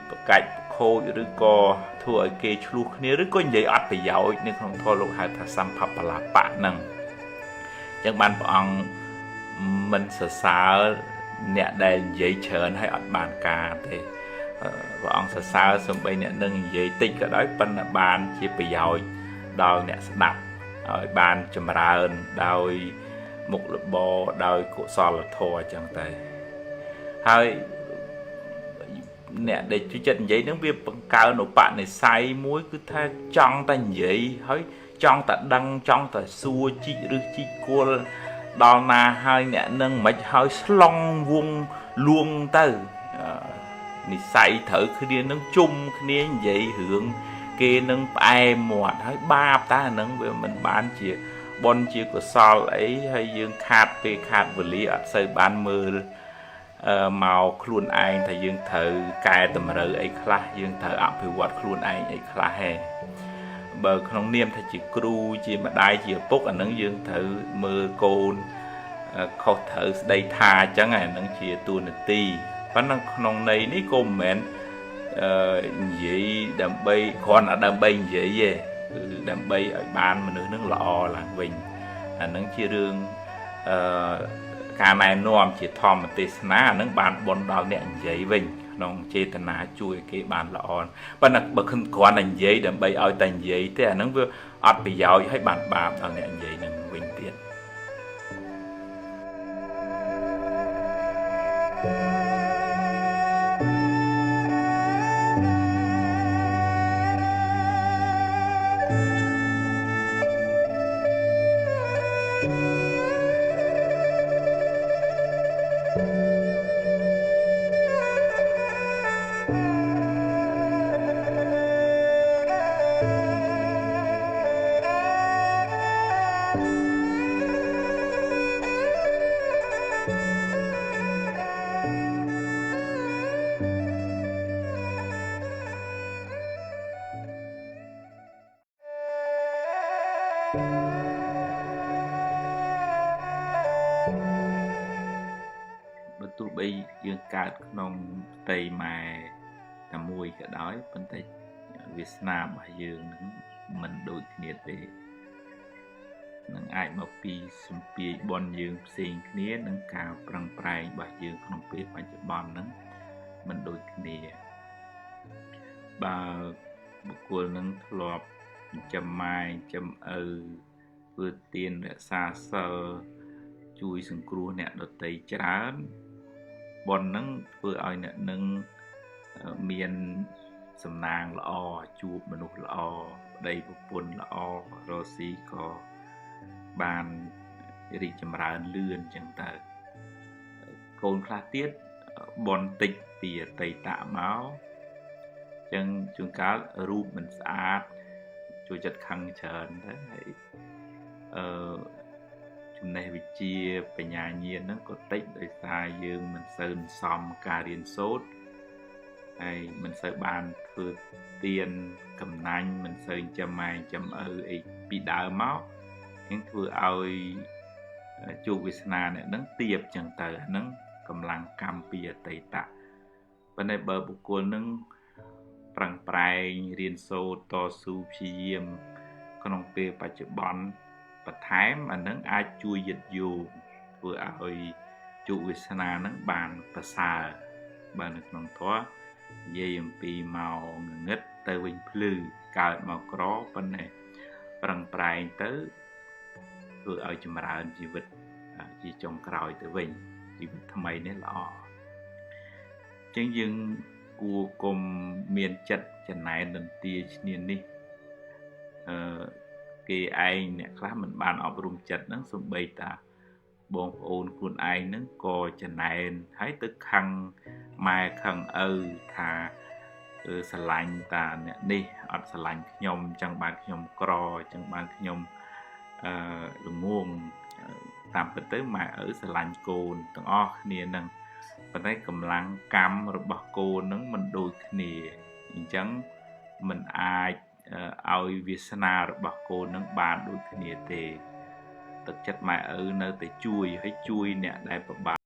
Speaker 1: ប្រកាច់ប្រខូចឬក៏ធ្វើឲ្យគេឆ្លោះគ្នាឬក៏និយាយអត់ប្រយោជន៍នៅក្នុងធម៌លោកហៅថាសម្ភបលាបៈហ្នឹងអញ្ចឹងបានព្រះអង្គមិនសរសើរអ្នកដែលនិយាយច្រើនហើយអត់បានការទេព្រះអង្គសរសើរសូម្បីអ្នកនឹងនិយាយតិចក៏ដោយប៉ុន្តែបានជាប្រយោជន៍ដល់អ្នកស្ដាប់ឲ្យបានចម្រើនដោយមុខរបរដោយកុសលធម៌អញ្ចឹងទៅហើយអ្នកដែលជួយចិត្តនិយាយនឹងវាបង្កើនឧបនិស្ស័យមួយគឺថាចង់តែនិយាយហើយចង់តែដឹងចង់តែសួរជីកឬជីកគល់ដល់ណាហើយអ្នកនឹងមិនហើយស្លងវងលួងទៅនិស្ស័យត្រូវគ្នានឹងជុំគ្នានិយាយរឿងគេនឹងផ្អែមមាត់ហើយបាបតែអានឹងវាមិនបានជាបុណ្យជាកុសលអីហើយយើងខាតពេលខាតវេលាអត់សូវបានមើលមកខ្លួនឯងថាយើងត្រូវកែតម្រូវអីខ្លះយើងត្រូវអភិវឌ្ឍខ្លួនឯងអីខ្លះហេបើក្នុងនាមថាជាគ្រូជាម្ដាយជាឪពុកអានឹងយើងត្រូវមើលកូនខុសត្រូវស្ដីថាអញ្ចឹងអានឹងជាតួនាទីប៉ុន្តែក្នុងន័យនេះក៏មិនមែននិយាយដើម្បីគ្រាន់តែដើម្បីនិយាយទេគឺដើម្បីឲ្យបានមនុស្សនឹងល្អឡើងវិញអានឹងជារឿងការណែនាំជាធម្មទេសនាអានឹងបានបន់ដល់អ្នកនិយាយវិញក្នុងចេតនាជួយឲ្យគេបានល្អប៉ុន្តែបើគ្រាន់តែនិយាយដើម្បីឲ្យតែនិយាយទេអានឹងវាអត់ប្រយោជន៍ឲ្យបានបាបដល់អ្នកនិយាយនឹងវិញទៀតបើទោះបីយើងកើតក្នុងផ្ទៃម៉ែតែមួយក៏ដោយប៉ុន្តែវាសនារបស់យើងនឹងមិនដូចគ្នាទេនឹងអាចមកពីសម្ពាយបនយើងផ្សេងគ្នានឹងការប្រឹងប្រែងរបស់យើងក្នុងពេលបច្ចុប្បន្នហ្នឹងមិនដូចគ្នាបើបុគ្គលនឹងធ្លាប់ចិញ្ចឹមម៉ែចិញ្ចឹមឪ vừa tiền để xa sờ chui sừng cua nè đợt tây chán bọn nắng vừa ai nè nâng miền sầm nang lọ chuột mนุษย์lọ đầy bộ phun lọ rồi xí có bàn rì chầm ra lươn chẳng tờ côn khá tiết bọn tịch vì tây tạ máu chẳng chúng cá rụp mình sát cho chất khăn trần đấy chúng này bị chia về nhà nhiên nó có tích đời xa dương mình sơn xóm cà riêng sốt hay mình sợ bàn thừa tiền cầm nanh mình sơn châm mai châm ấy bị đau máu nhưng thừa ơi chủ vị sna này nâng tiệp chẳng tờ nâng cầm lăng cam bìa tây tạ bên đây bờ bộ cô nâng prang prai riêng sô to su phi yêm con ông pe bạch chữ bón bạch thái mà nâng ai chui dịch dù vừa ơi chủ vị sna nâng bàn bạch xà bàn được nông thoa dây pi màu ngất tơ vinh plư cài màu có bên này prang prai tới vừa ở chùm raជីវិតchỉ trong còi tới vinhជីវិតทำไมនេះល្អចឹងយើងគួរគុំមានចិត្តចំណាយនន្ទាឈ្នាននេះគេឯងអ្នកខ្លះមិនបានអប់រំចិត្តហ្នឹងសំបីតាបងប្អូនខ្លួនឯងហ្នឹងក៏ចំណែនហើយទៅខឹងម៉ែខឹងឪថាស្រឡាញ់តាអ្នកនេះអត់ស្រឡាញ់ខ្ញុំចឹងបានខ្ញុំក្រចឹងបានខ្ញុំល្ងងតាមពិតទៅម៉ែឪស្រឡាញ់កូនទាំងអស់គ្នាហ្នឹងប៉ុន្តែកម្លាំងកម្មរបស់កូនហ្នឹងមិនដូចគ្នាអញ្ចឹងមិនអាចឲ្យវាសនារបស់កូនហ្នឹងបានដូចគ្នាទេទឹកចិត្តម៉ែឪនៅតែជួយហើយជួយអ្នកដែលពិបាក